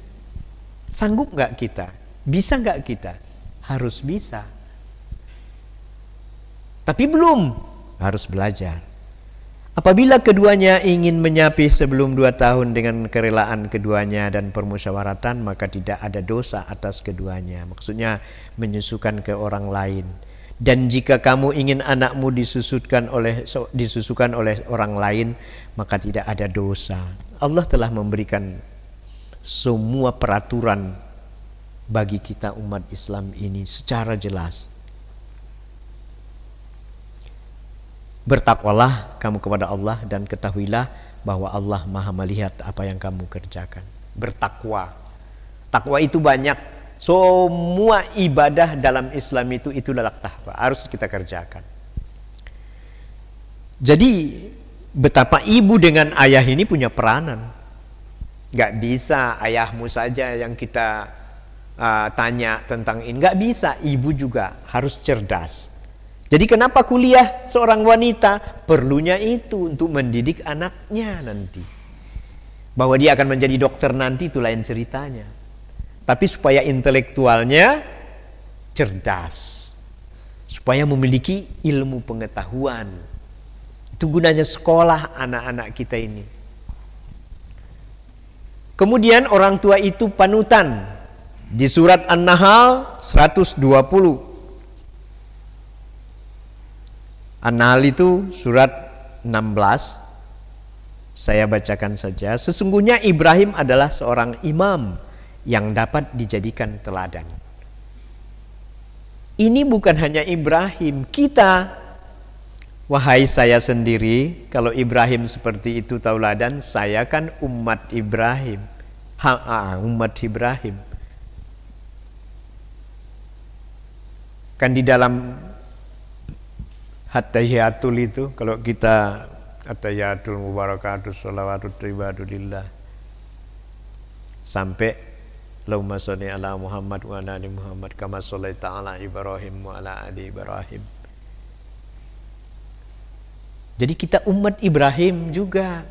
Sanggup nggak kita? Bisa nggak kita? Harus bisa. Tapi belum, harus belajar. Apabila keduanya ingin menyapi sebelum 2 tahun dengan kerelaan keduanya dan permusyawaratan, maka tidak ada dosa atas keduanya. Maksudnya menyusukan ke orang lain. Dan jika kamu ingin anakmu disusukan oleh orang lain, maka tidak ada dosa. Allah telah memberikan semua peraturan bagi kita umat Islam ini secara jelas. Bertakwalah kamu kepada Allah dan ketahuilah bahwa Allah Maha melihat apa yang kamu kerjakan. Bertakwa. Takwa itu banyak. Semua ibadah dalam Islam itu adalah takwa. Harus kita kerjakan. Jadi betapa ibu dengan ayah ini punya peranan. Gak bisa ayahmu saja yang kita tanya tentang ini. Gak bisa, ibu juga harus cerdas. Jadi kenapa kuliah seorang wanita? Perlunya itu untuk mendidik anaknya nanti. Bahwa dia akan menjadi dokter nanti itu lain ceritanya. Tapi supaya intelektualnya cerdas. Supaya memiliki ilmu pengetahuan. Itu gunanya sekolah anak-anak kita ini. Kemudian orang tua itu panutan. Di surat An-Nahl 120. An-Nahl itu surat 16. Saya bacakan saja. Sesungguhnya Ibrahim adalah seorang imam yang dapat dijadikan teladan. Ini bukan hanya Ibrahim, kita. Wahai saya sendiri, kalau Ibrahim seperti itu tauladan, saya kan umat Ibrahim. Umat Ibrahim. Kan di dalam At-Tahiyatul itu, kalau kita At-Tahiyatul Mubarakatus Sholawatut Thayyibatullillah sampai Allahumma sholli ala Muhammad wa ala ali Muhammad kama shallaita ala Ibrahim wa ala ali Ibrahim. Jadi kita umat Ibrahim juga.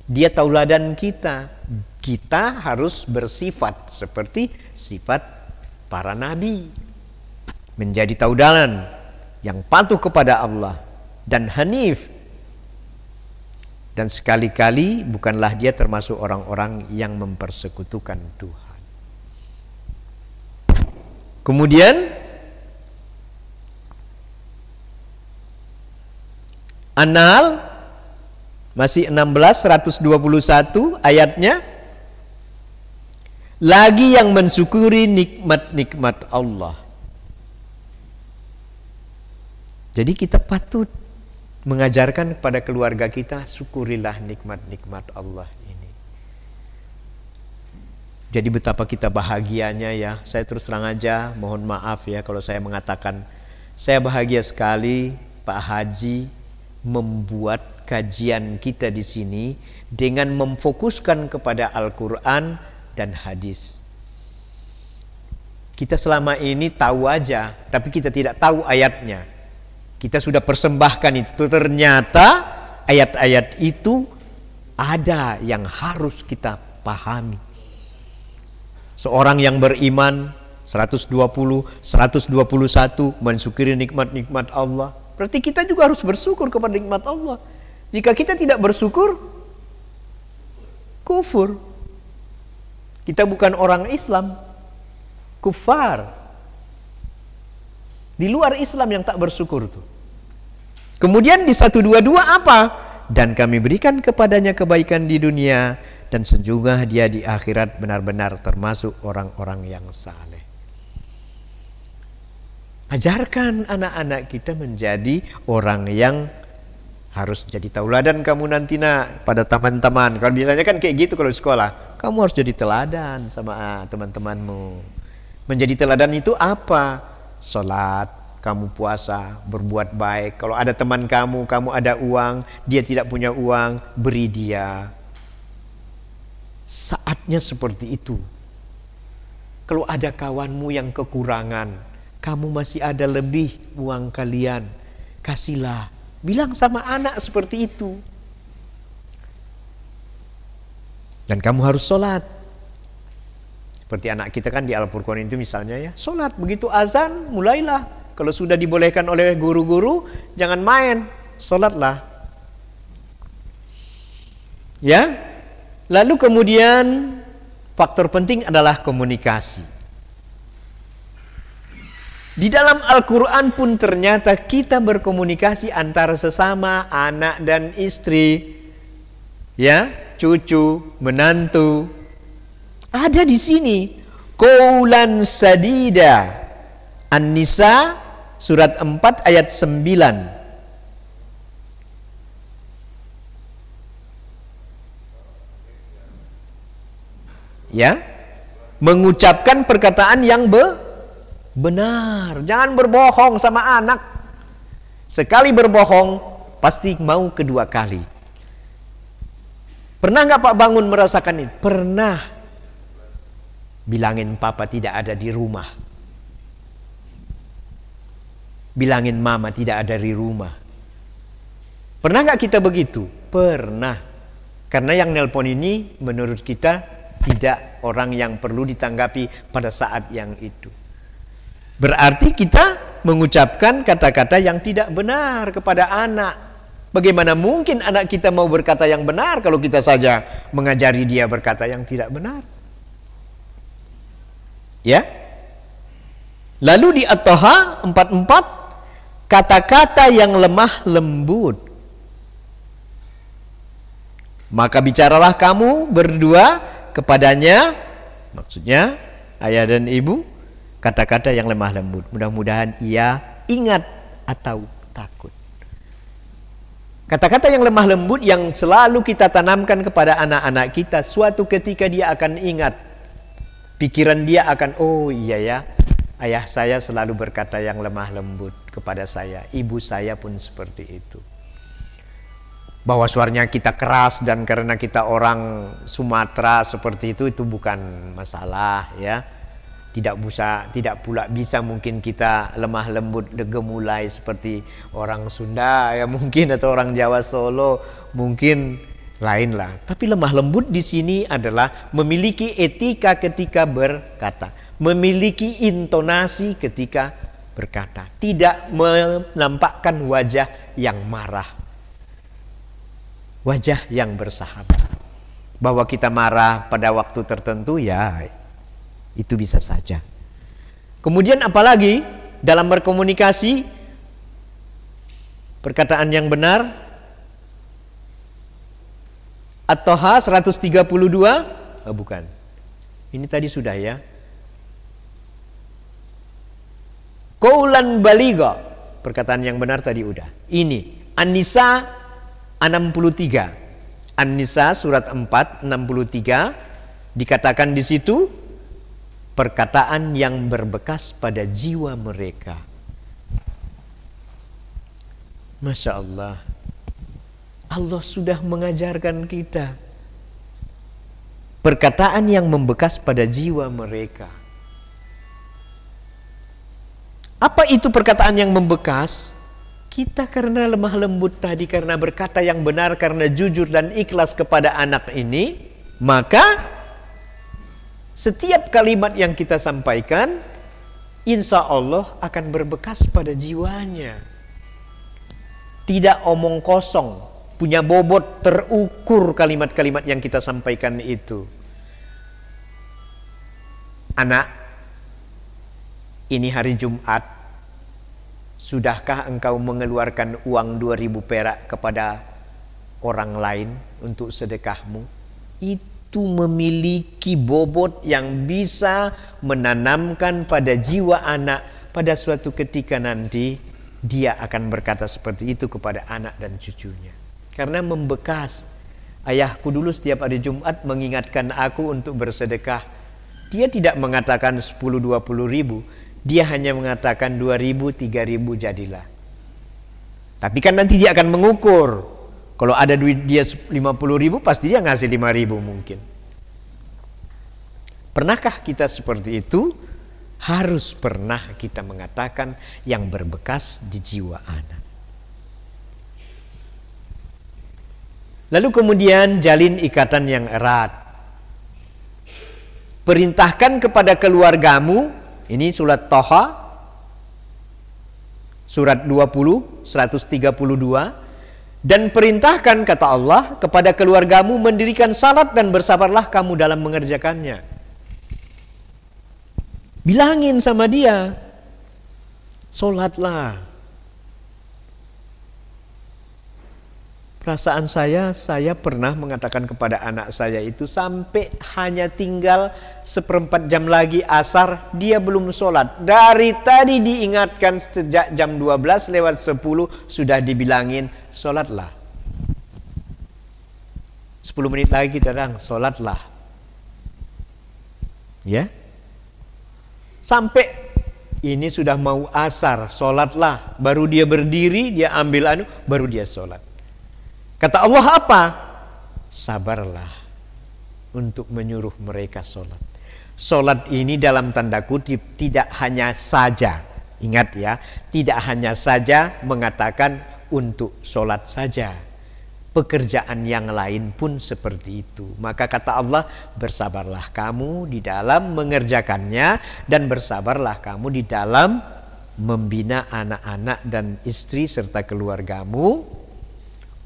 Dia tauladan kita. Kita harus bersifat seperti sifat para nabi. Menjadi tauladan. yang patuh kepada Allah dan hanif. Dan sekali-kali bukanlah dia termasuk orang-orang yang mempersekutukan Tuhan. Kemudian An-Nahl masih 16 121 ayatnya, lagi yang mensyukuri nikmat-nikmat Allah. Jadi kita patut mengajarkan kepada keluarga kita, syukurilah nikmat-nikmat Allah ini. Jadi betapa kita bahagianya ya. Saya terus terang aja, mohon maaf ya kalau saya mengatakan saya bahagia sekali Pak Haji membuat kajian kita di sini dengan memfokuskan kepada Al-Quran dan hadis. Kita selama ini tahu aja, tapi kita tidak tahu ayatnya. Kita sudah persembahkan itu. Ternyata ayat-ayat itu ada yang harus kita pahami. Seorang yang beriman 120, 121 mensyukuri nikmat-nikmat Allah. Berarti kita juga harus bersyukur kepada nikmat Allah. Jika kita tidak bersyukur, kufur. Kita bukan orang Islam, kufar. Di luar Islam yang tak bersyukur tuh. Kemudian di 122 apa? Dan kami berikan kepadanya kebaikan di dunia, dan sejujurnya dia di akhirat benar-benar termasuk orang-orang yang saleh. Ajarkan anak-anak kita menjadi orang yang harus jadi tauladan kamu nanti nak pada teman-teman. Kalau biasanya kan kayak gitu kalau di sekolah, kamu harus jadi teladan sama teman-temanmu. Menjadi teladan itu apa? Salat, kamu puasa, berbuat baik. Kalau ada teman kamu ada uang, dia tidak punya uang, beri dia. Saatnya seperti itu. Kalau ada kawanmu yang kekurangan, kamu masih ada lebih uang kalian, kasihlah. Bilang sama anak seperti itu. Dan kamu harus sholat. Seperti anak kita kan di Al-Furqan itu misalnya ya, sholat. Begitu azan, mulailah. Kalau sudah dibolehkan oleh guru-guru, jangan main, sholatlah. Ya. Lalu kemudian faktor penting adalah komunikasi. Di dalam Al-Quran pun ternyata kita berkomunikasi antara sesama anak dan istri, ya, cucu, menantu. Ada di sini qaulan sadida. An-Nisa surat 4 ayat 9. Ya, mengucapkan perkataan yang benar. Jangan berbohong sama anak. Sekali berbohong pasti mau kedua kali. Pernah nggak Pak Bangun merasakan ini? Pernah. Bilangin papa tidak ada di rumah. Bilangin mama tidak ada di rumah. Pernah nggak kita begitu? Pernah. Karena yang nelpon ini menurut kita tidak orang yang perlu ditanggapi pada saat yang itu. Berarti kita mengucapkan kata-kata yang tidak benar kepada anak. Bagaimana mungkin anak kita mau berkata yang benar kalau kita saja mengajari dia berkata yang tidak benar? Ya. Lalu di At-Taha 44, kata-kata yang lemah lembut. Maka bicaralah kamu berdua kepadanya, maksudnya ayah dan ibu, kata-kata yang lemah lembut. Mudah-mudahan ia ingat atau takut. Kata-kata yang lemah lembut yang selalu kita tanamkan kepada anak-anak kita, suatu ketika dia akan ingat. Pikiran dia akan, oh iya ya, ayah saya selalu berkata yang lemah lembut kepada saya, ibu saya pun seperti itu. Bahwa suaranya kita keras dan karena kita orang Sumatera seperti itu bukan masalah ya. Tidak pula bisa mungkin kita lemah lembut gemulai seperti orang Sunda ya mungkin, atau orang Jawa Solo mungkin lain lah. Tapi lemah lembut di sini adalah memiliki etika ketika berkata, memiliki intonasi ketika berkata, tidak menampakkan wajah yang marah, wajah yang bersahabat. Bahwa kita marah pada waktu tertentu, ya itu bisa saja. Kemudian apalagi dalam berkomunikasi, perkataan yang benar. At-Toha 132, bukan, ini tadi sudah ya. Qaulan baligha, perkataan yang benar tadi udah. Ini An-Nisa 63, An-Nisa surat 4 63, dikatakan di situ perkataan yang berbekas pada jiwa mereka. Masya Allah, Allah sudah mengajarkan kita perkataan yang membekas pada jiwa mereka. Apa itu perkataan yang membekas? Kita karena lemah lembut tadi, karena berkata yang benar, karena jujur dan ikhlas kepada anak ini, maka setiap kalimat yang kita sampaikan, insya Allah akan berbekas pada jiwanya. Tidak omong kosong, punya bobot terukur kalimat-kalimat yang kita sampaikan itu. Anak, ini hari Jumat, sudahkah engkau mengeluarkan uang 2000 perak kepada orang lain untuk sedekahmu? Itu memiliki bobot yang bisa menanamkan pada jiwa anak, pada suatu ketika nanti dia akan berkata seperti itu kepada anak dan cucunya. Karena membekas. Ayahku dulu setiap hari Jumat mengingatkan aku untuk bersedekah. Dia tidak mengatakan 10-20 ribu. Dia hanya mengatakan 2000, 3000 jadilah. Tapi kan nanti dia akan mengukur. Kalau ada duit dia 50 ribu, pasti dia ngasih 5000 mungkin. Pernahkah kita seperti itu? Harus pernah kita mengatakan yang berbekas di jiwa anak. Lalu kemudian jalin ikatan yang erat. Perintahkan kepada keluargamu, ini surat Toha, surat 20, 132. Dan perintahkan, kata Allah, kepada keluargamu mendirikan salat dan bersabarlah kamu dalam mengerjakannya. Bilangin sama dia, salatlah. Perasaan saya pernah mengatakan kepada anak saya itu, sampai hanya tinggal 1/4 jam lagi asar, dia belum sholat. Dari tadi diingatkan sejak jam 12 lewat 10 sudah dibilangin, sholatlah. 10 menit lagi kita bilang, sholatlah. Ya, sampai ini sudah mau asar, sholatlah. Baru dia berdiri, dia ambil baru dia sholat. Kata Allah apa? Sabarlah untuk menyuruh mereka sholat. Sholat ini dalam tanda kutip tidak hanya saja, ingat ya, tidak hanya saja mengatakan untuk sholat saja. Pekerjaan yang lain pun seperti itu. Maka kata Allah, bersabarlah kamu di dalam mengerjakannya, dan bersabarlah kamu di dalam membina anak-anak dan istri serta keluargamu,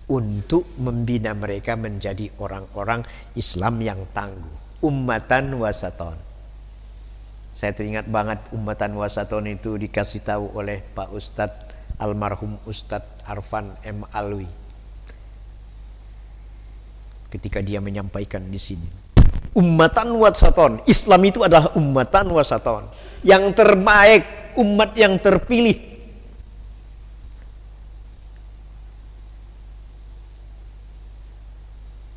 untuk membina mereka menjadi orang-orang Islam yang tangguh. Ummatan wasaton. Saya teringat banget ummatan wasaton itu dikasih tahu oleh Pak Ustadz almarhum Ustadz Arfan M. Alwi ketika dia menyampaikan di sini. Ummatan wasaton, Islam itu adalah ummatan wasaton, yang terbaik, umat yang terpilih.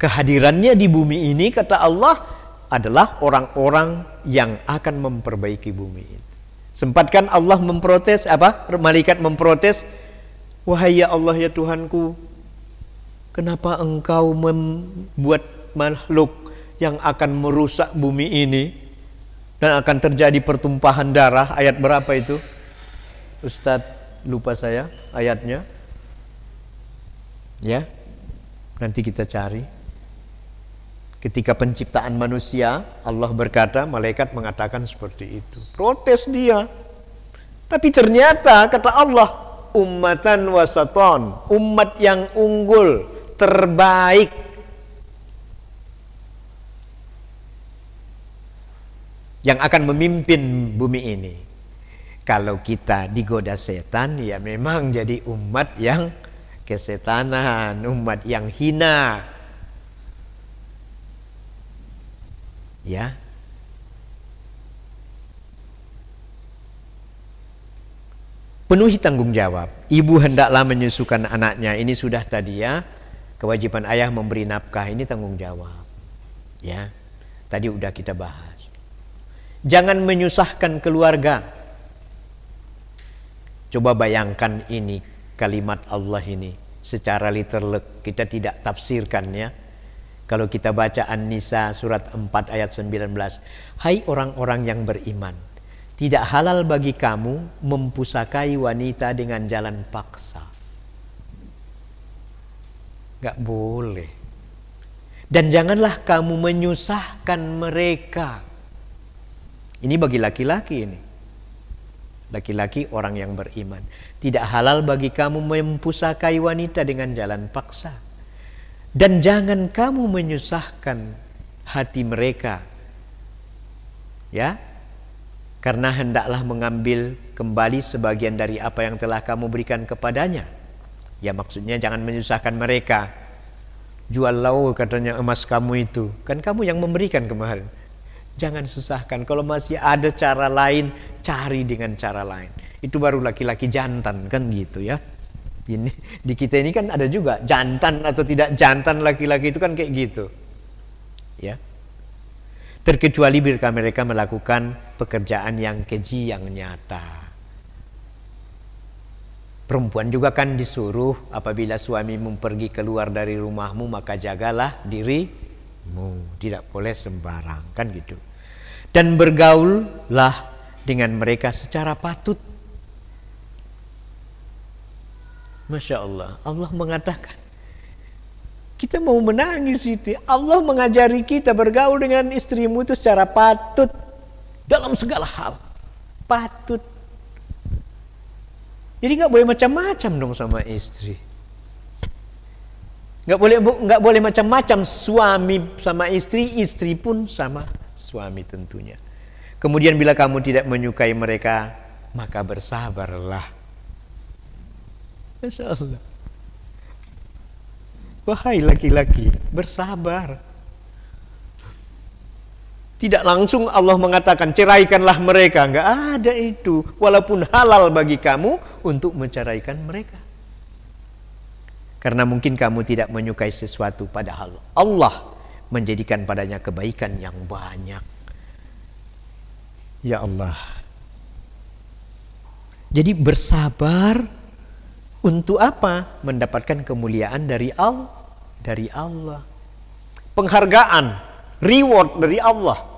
Kehadirannya di bumi ini, kata Allah, adalah orang-orang yang akan memperbaiki bumi ini. Sempatkan Allah memprotes, malaikat memprotes, wahai ya Allah ya Tuhanku, kenapa engkau membuat makhluk yang akan merusak bumi ini dan akan terjadi pertumpahan darah? Ayat berapa itu? Ustadz lupa saya ayatnya. Ya, nanti kita cari. Ketika penciptaan manusia, Allah berkata, malaikat mengatakan seperti itu. Protes dia. Tapi ternyata kata Allah, ummatan wasaton, umat yang unggul, terbaik. Yang akan memimpin bumi ini. Kalau kita digoda setan, ya memang jadi umat yang kesetanan, umat yang hina. Ya. Penuhi tanggung jawab. Ibu hendaklah menyusukan anaknya. Ini sudah tadi ya. Kewajiban ayah memberi nafkah, ini tanggung jawab. Ya. Tadi udah kita bahas. Jangan menyusahkan keluarga. Coba bayangkan ini kalimat Allah ini secara literally, kita tidak tafsirkannya. Kalau kita baca An-Nisa surat 4 ayat 19, hai orang-orang yang beriman, tidak halal bagi kamu mempusakai wanita dengan jalan paksa. Gak boleh. Dan janganlah kamu menyusahkan mereka. Ini bagi laki-laki ini. Laki-laki orang yang beriman. Tidak halal bagi kamu mempusakai wanita dengan jalan paksa. Dan jangan kamu menyusahkan hati mereka. Ya. Karena hendaklah mengambil kembali sebagian dari apa yang telah kamu berikan kepadanya. Ya maksudnya jangan menyusahkan mereka. Jual lau katanya emas kamu itu. Kan kamu yang memberikan kemarin. Jangan susahkan. Kalau masih ada cara lain, cari dengan cara lain. Itu baru laki-laki jantan kan gitu ya. Ini di kita ini kan ada juga jantan atau tidak jantan laki-laki itu kan kayak gitu. Ya. Terkecuali bila mereka melakukan pekerjaan yang keji, yang nyata. Perempuan juga kan disuruh apabila suamimu pergi keluar dari rumahmu maka jagalah dirimu. Tidak boleh sembarang kan gitu. Dan bergaullah dengan mereka secara patut. Masya Allah. Allah mengatakan kita mau menangis itu. Allah mengajari kita bergaul dengan istrimu itu secara patut. Dalam segala hal. Patut. Jadi gak boleh macam-macam dong sama istri. Gak boleh macam-macam suami sama istri. Istri pun sama suami tentunya. Kemudian bila kamu tidak menyukai mereka, maka bersabarlah. Masya Allah. Wahai laki-laki, bersabar. Tidak langsung Allah mengatakan ceraikanlah mereka. Enggak ada itu. Walaupun halal bagi kamu untuk menceraikan mereka. Karena mungkin kamu tidak menyukai sesuatu padahal Allah menjadikan padanya kebaikan yang banyak. Ya Allah. Jadi bersabar untuk apa? Mendapatkan kemuliaan dari Allah. Penghargaan, reward dari Allah.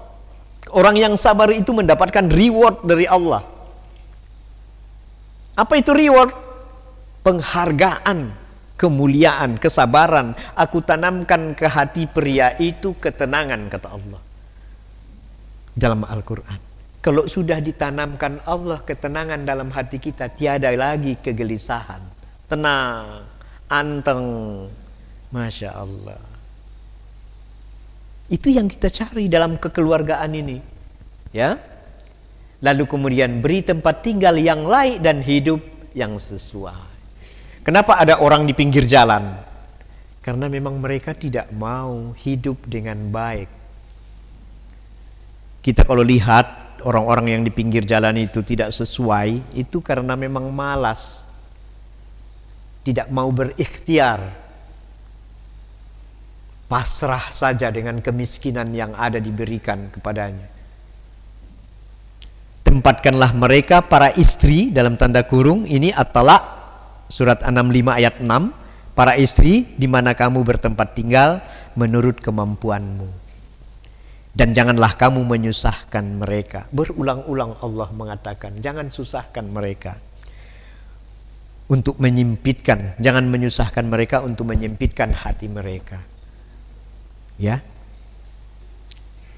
Orang yang sabar itu mendapatkan reward dari Allah. Apa itu reward? Penghargaan, kemuliaan, kesabaran. Aku tanamkan ke hati pria itu ketenangan, kata Allah dalam Al-Quran. Kalau sudah ditanamkan Allah ketenangan dalam hati kita, tiada lagi kegelisahan, tenang, anteng. Masya Allah. Itu yang kita cari dalam kekeluargaan ini, ya. Lalu kemudian beri tempat tinggal yang layak dan hidup yang sesuai. Kenapa ada orang di pinggir jalan? Karena memang mereka tidak mau hidup dengan baik. Kita kalau lihat orang-orang yang di pinggir jalan itu tidak sesuai, itu karena memang malas, tidak mau berikhtiar, pasrah saja dengan kemiskinan yang ada diberikan kepadanya. Tempatkanlah mereka para istri dalam tanda kurung, ini At-Talaq surat 65 ayat 6, para istri di mana kamu bertempat tinggal menurut kemampuanmu. Dan janganlah kamu menyusahkan mereka. Berulang-ulang Allah mengatakan, jangan susahkan mereka untuk menyempitkan, jangan menyusahkan mereka untuk menyempitkan hati mereka. Ya.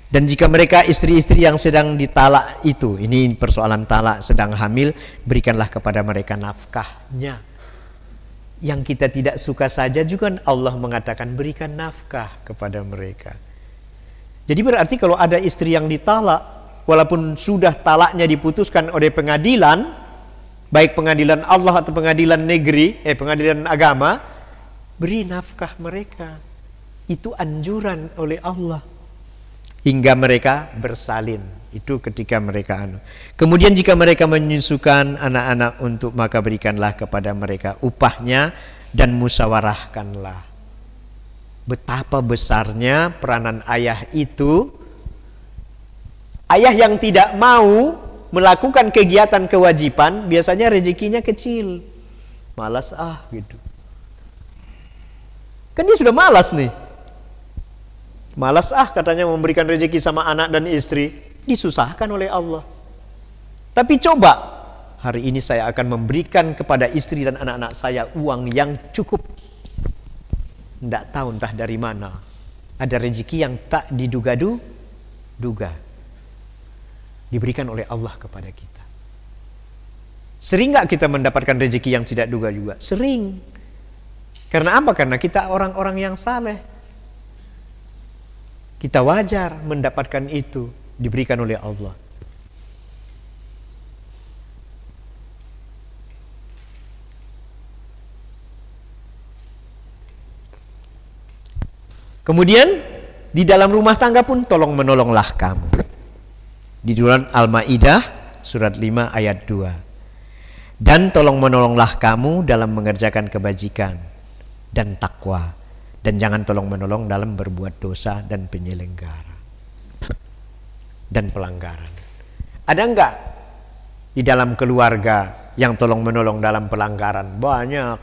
Dan jika mereka istri-istri yang sedang ditalak itu, ini persoalan talak, sedang hamil, berikanlah kepada mereka nafkahnya. Yang kita tidak suka saja juga Allah mengatakan berikan nafkah kepada mereka. Jadi berarti kalau ada istri yang ditalak, walaupun sudah talaknya diputuskan oleh pengadilan, baik pengadilan Allah atau pengadilan negeri, pengadilan agama, beri nafkah mereka. Itu anjuran oleh Allah. Hingga mereka bersalin. Itu ketika mereka Kemudian jika mereka menyusukan anak-anak untuk, maka berikanlah kepada mereka upahnya dan musyawarahkanlah. Betapa besarnya peranan ayah itu. Ayah yang tidak mau melakukan kegiatan kewajiban, biasanya rezekinya kecil. Malas gitu. Kan dia sudah malas nih. Malas katanya memberikan rezeki sama anak dan istri, disusahkan oleh Allah. Tapi coba, hari ini saya akan memberikan kepada istri dan anak-anak saya uang yang cukup. Tidak tahu entah dari mana. Ada rezeki yang tak diduga. Diberikan oleh Allah kepada kita. Sering gak kita mendapatkan rezeki yang tidak duga juga? Sering. Karena apa? Karena kita orang-orang yang saleh. Kita wajar mendapatkan itu, diberikan oleh Allah. Kemudian di dalam rumah tangga pun tolong menolonglah kamu. Di dalam Al-Maidah surat 5 ayat 2. Dan tolong menolonglah kamu dalam mengerjakan kebajikan dan takwa. Dan jangan tolong menolong dalam berbuat dosa dan penyelenggara dan pelanggaran. Ada enggak di dalam keluarga yang tolong menolong dalam pelanggaran? Banyak.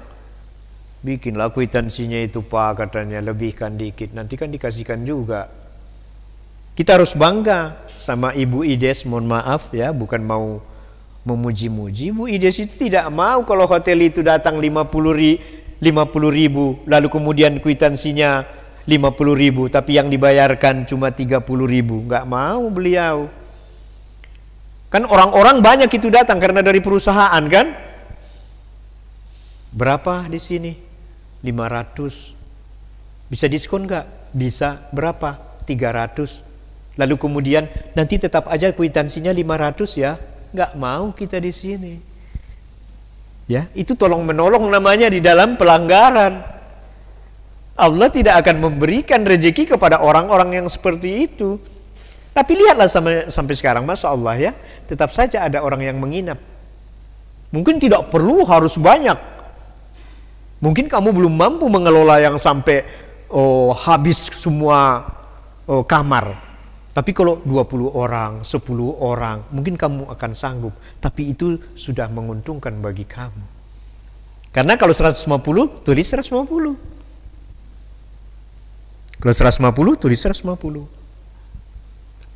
Bikinlah kwitansinya itu Pak, katanya lebihkan dikit, nanti kan dikasihkan juga. Kita harus bangga sama Ibu Ides, mohon maaf ya, bukan mau memuji-muji. Ibu Ides itu tidak mau kalau hotel itu datang 50.000, lalu kemudian kwitansinya 50.000, tapi yang dibayarkan cuma 30.000. Nggak mau beliau. Kan orang-orang banyak itu datang karena dari perusahaan kan. Berapa di sini? 500. Bisa diskon nggak? Bisa. Berapa? 300. Lalu kemudian nanti tetap aja kwitansinya 500 ya. Nggak mau kita di sini. Ya, itu tolong menolong namanya di dalam pelanggaran. Allah tidak akan memberikan rezeki kepada orang-orang yang seperti itu. Tapi lihatlah sampai sekarang, Masya Allah ya, tetap saja ada orang yang menginap. Mungkin tidak perlu harus banyak. Mungkin kamu belum mampu mengelola yang sampai habis semua kamar. Tapi kalau 20 orang, 10 orang, mungkin kamu akan sanggup. Tapi itu sudah menguntungkan bagi kamu. Karena kalau 150, tulis 150. Kalau 150, tulis 150.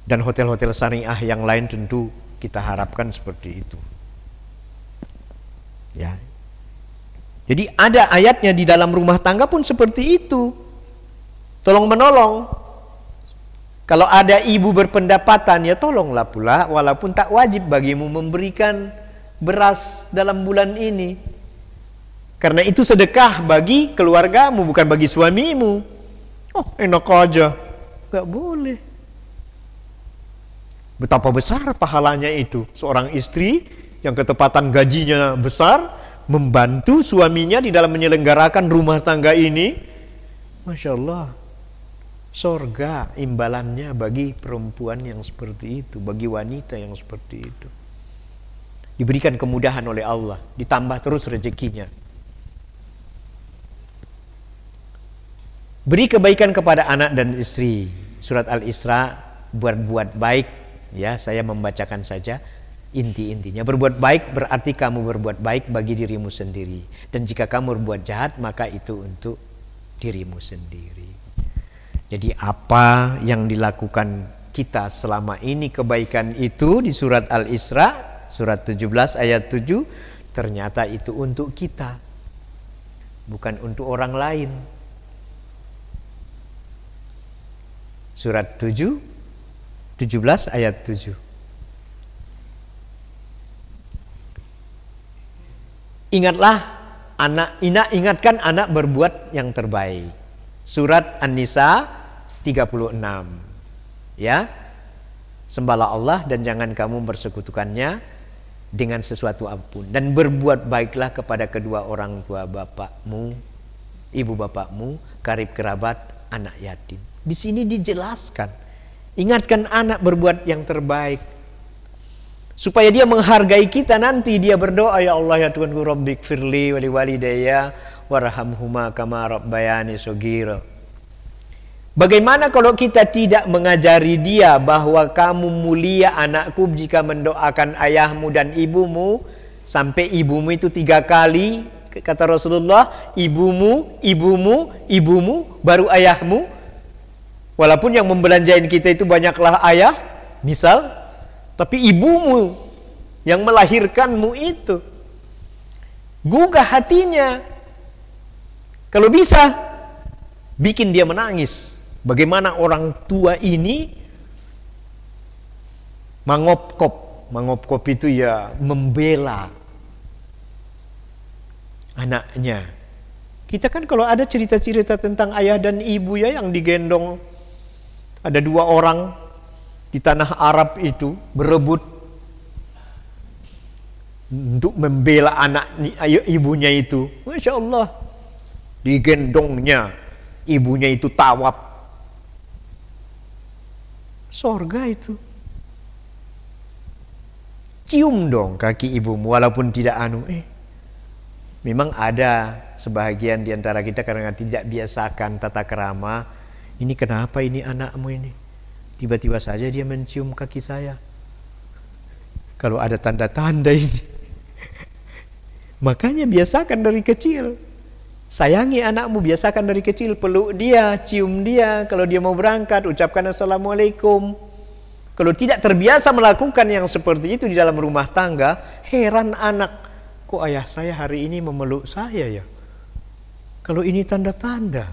Dan hotel-hotel syariah yang lain tentu kita harapkan seperti itu. Ya. Jadi ada ayatnya di dalam rumah tangga pun seperti itu. Tolong menolong. Kalau ada ibu berpendapatan, ya tolonglah pula, walaupun tak wajib bagimu memberikan beras dalam bulan ini. Karena itu sedekah bagi keluargamu, bukan bagi suamimu. Oh, enak aja. Gak boleh. Betapa besar pahalanya itu. Seorang istri yang ketepatan gajinya besar, membantu suaminya di dalam menyelenggarakan rumah tangga ini. Masya Allah. Sorga imbalannya bagi perempuan yang seperti itu, bagi wanita yang seperti itu. Diberikan kemudahan oleh Allah, ditambah terus rezekinya. Beri kebaikan kepada anak dan istri. Surat Al-Isra, buat baik. Ya, saya membacakan saja inti-intinya. Berbuat baik berarti kamu berbuat baik bagi dirimu sendiri. Dan jika kamu berbuat jahat, maka itu untuk dirimu sendiri. Jadi apa yang dilakukan kita selama ini kebaikan itu di surat Al-Isra, surat 17 ayat 7, ternyata itu untuk kita, bukan untuk orang lain. Surat 7 17 ayat 7. Ingatlah ingatkan anak berbuat yang terbaik. Surat An-Nisa 36. Ya. Sembahlah Allah dan jangan kamu bersekutukannya dengan sesuatu apapun, dan berbuat baiklah kepada kedua orang tua bapakmu, ibu bapakmu, karib kerabat, anak yatim. Di sini dijelaskan, ingatkan anak berbuat yang terbaik supaya dia menghargai kita nanti. Dia berdoa, ya Allah ya Tuhanku, Rabbik firli wali walidayya warhamhuma kama rabbayani shaghira. Bagaimana kalau kita tidak mengajari dia bahwa kamu mulia anakku jika mendoakan ayahmu dan ibumu, sampai ibumu itu 3 kali, kata Rasulullah, ibumu, ibumu, ibumu, baru ayahmu. Walaupun yang membelanjain kita itu banyaklah ayah, misal, tapi ibumu yang melahirkanmu itu, gugah hatinya. Kalau bisa, bikin dia menangis. Bagaimana orang tua ini mangopkop itu ya membela anaknya. Kita kan kalau ada cerita-cerita tentang ayah dan ibu ya yang digendong, ada 2 orang di tanah Arab itu berebut untuk membela anak ibunya itu. Masya Allah, digendongnya, ibunya itu tawaf. Sorga itu. Cium dong kaki ibumu walaupun tidak memang ada sebahagian di antara kita karena tidak biasakan tata kerama. Ini kenapa ini anakmu ini? Tiba-tiba saja dia mencium kaki saya. Kalau ada tanda-tanda ini. Makanya biasakan dari kecil. Sayangi anakmu, biasakan dari kecil, peluk dia, cium dia. Kalau dia mau berangkat, ucapkan assalamualaikum. Kalau tidak terbiasa melakukan yang seperti itu di dalam rumah tangga, heran anak, kok ayah saya hari ini memeluk saya ya? Kalau ini tanda-tanda,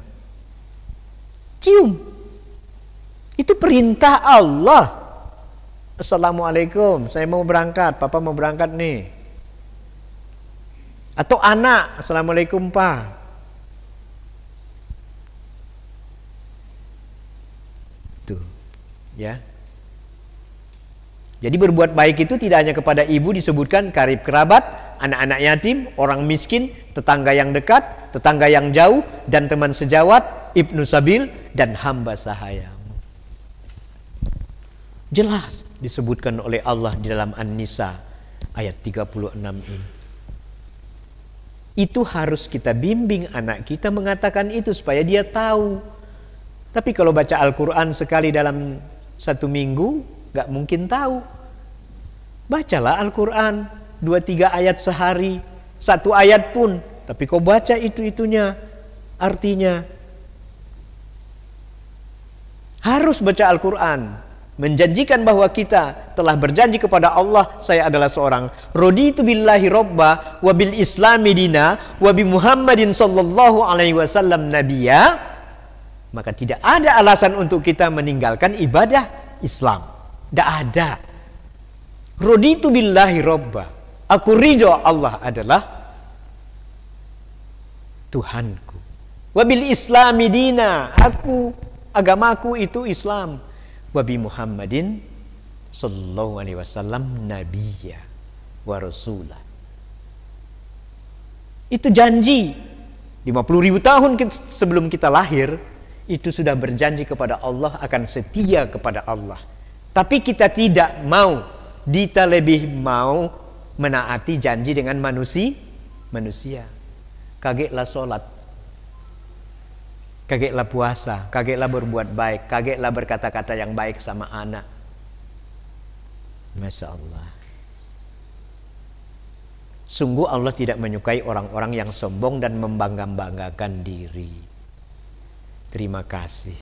cium. Itu perintah Allah. Assalamualaikum, saya mau berangkat, papa mau berangkat nih. Atau anak, assalamualaikum pak. Tuh, ya. Jadi berbuat baik itu tidak hanya kepada ibu, disebutkan karib kerabat, anak-anak yatim, orang miskin, tetangga yang dekat, tetangga yang jauh, dan teman sejawat, ibnu sabil, dan hamba sahayamu. Jelas disebutkan oleh Allah di dalam An-Nisa ayat 36 ini. Itu harus kita bimbing anak kita mengatakan itu supaya dia tahu. Tapi kalau baca Al-Quran sekali dalam 1 minggu, gak mungkin tahu. Bacalah Al-Quran 2-3 ayat sehari, 1 ayat pun, tapi kau baca itu-itunya, artinya. Harus baca Al-Quran, menjanjikan bahwa kita telah berjanji kepada Allah, saya adalah seorang raditu billahi robba wa bil islami dina wa bi Muhammadin sallallahu alaihi wasallam nabiyya. Maka tidak ada alasan untuk kita meninggalkan ibadah Islam. Tidak ada. Raditu billahi robba, aku ridho Allah adalah Tuhanku. Wabil islami dina, agamaku itu Islam. Wabi Muhammadin sallallahu alaihi wasallam nabiyya wa rasulah. Itu janji 50.000 tahun sebelum kita lahir, itu sudah berjanji kepada Allah akan setia kepada Allah. Tapi kita tidak mau, kita lebih mau menaati janji dengan manusia. Kagetlah sholat, kagetlah puasa, kagetlah berbuat baik, kagetlah berkata-kata yang baik sama anak. Masya Allah. Sungguh Allah tidak menyukai orang-orang yang sombong dan membangga-banggakan diri. Terima kasih.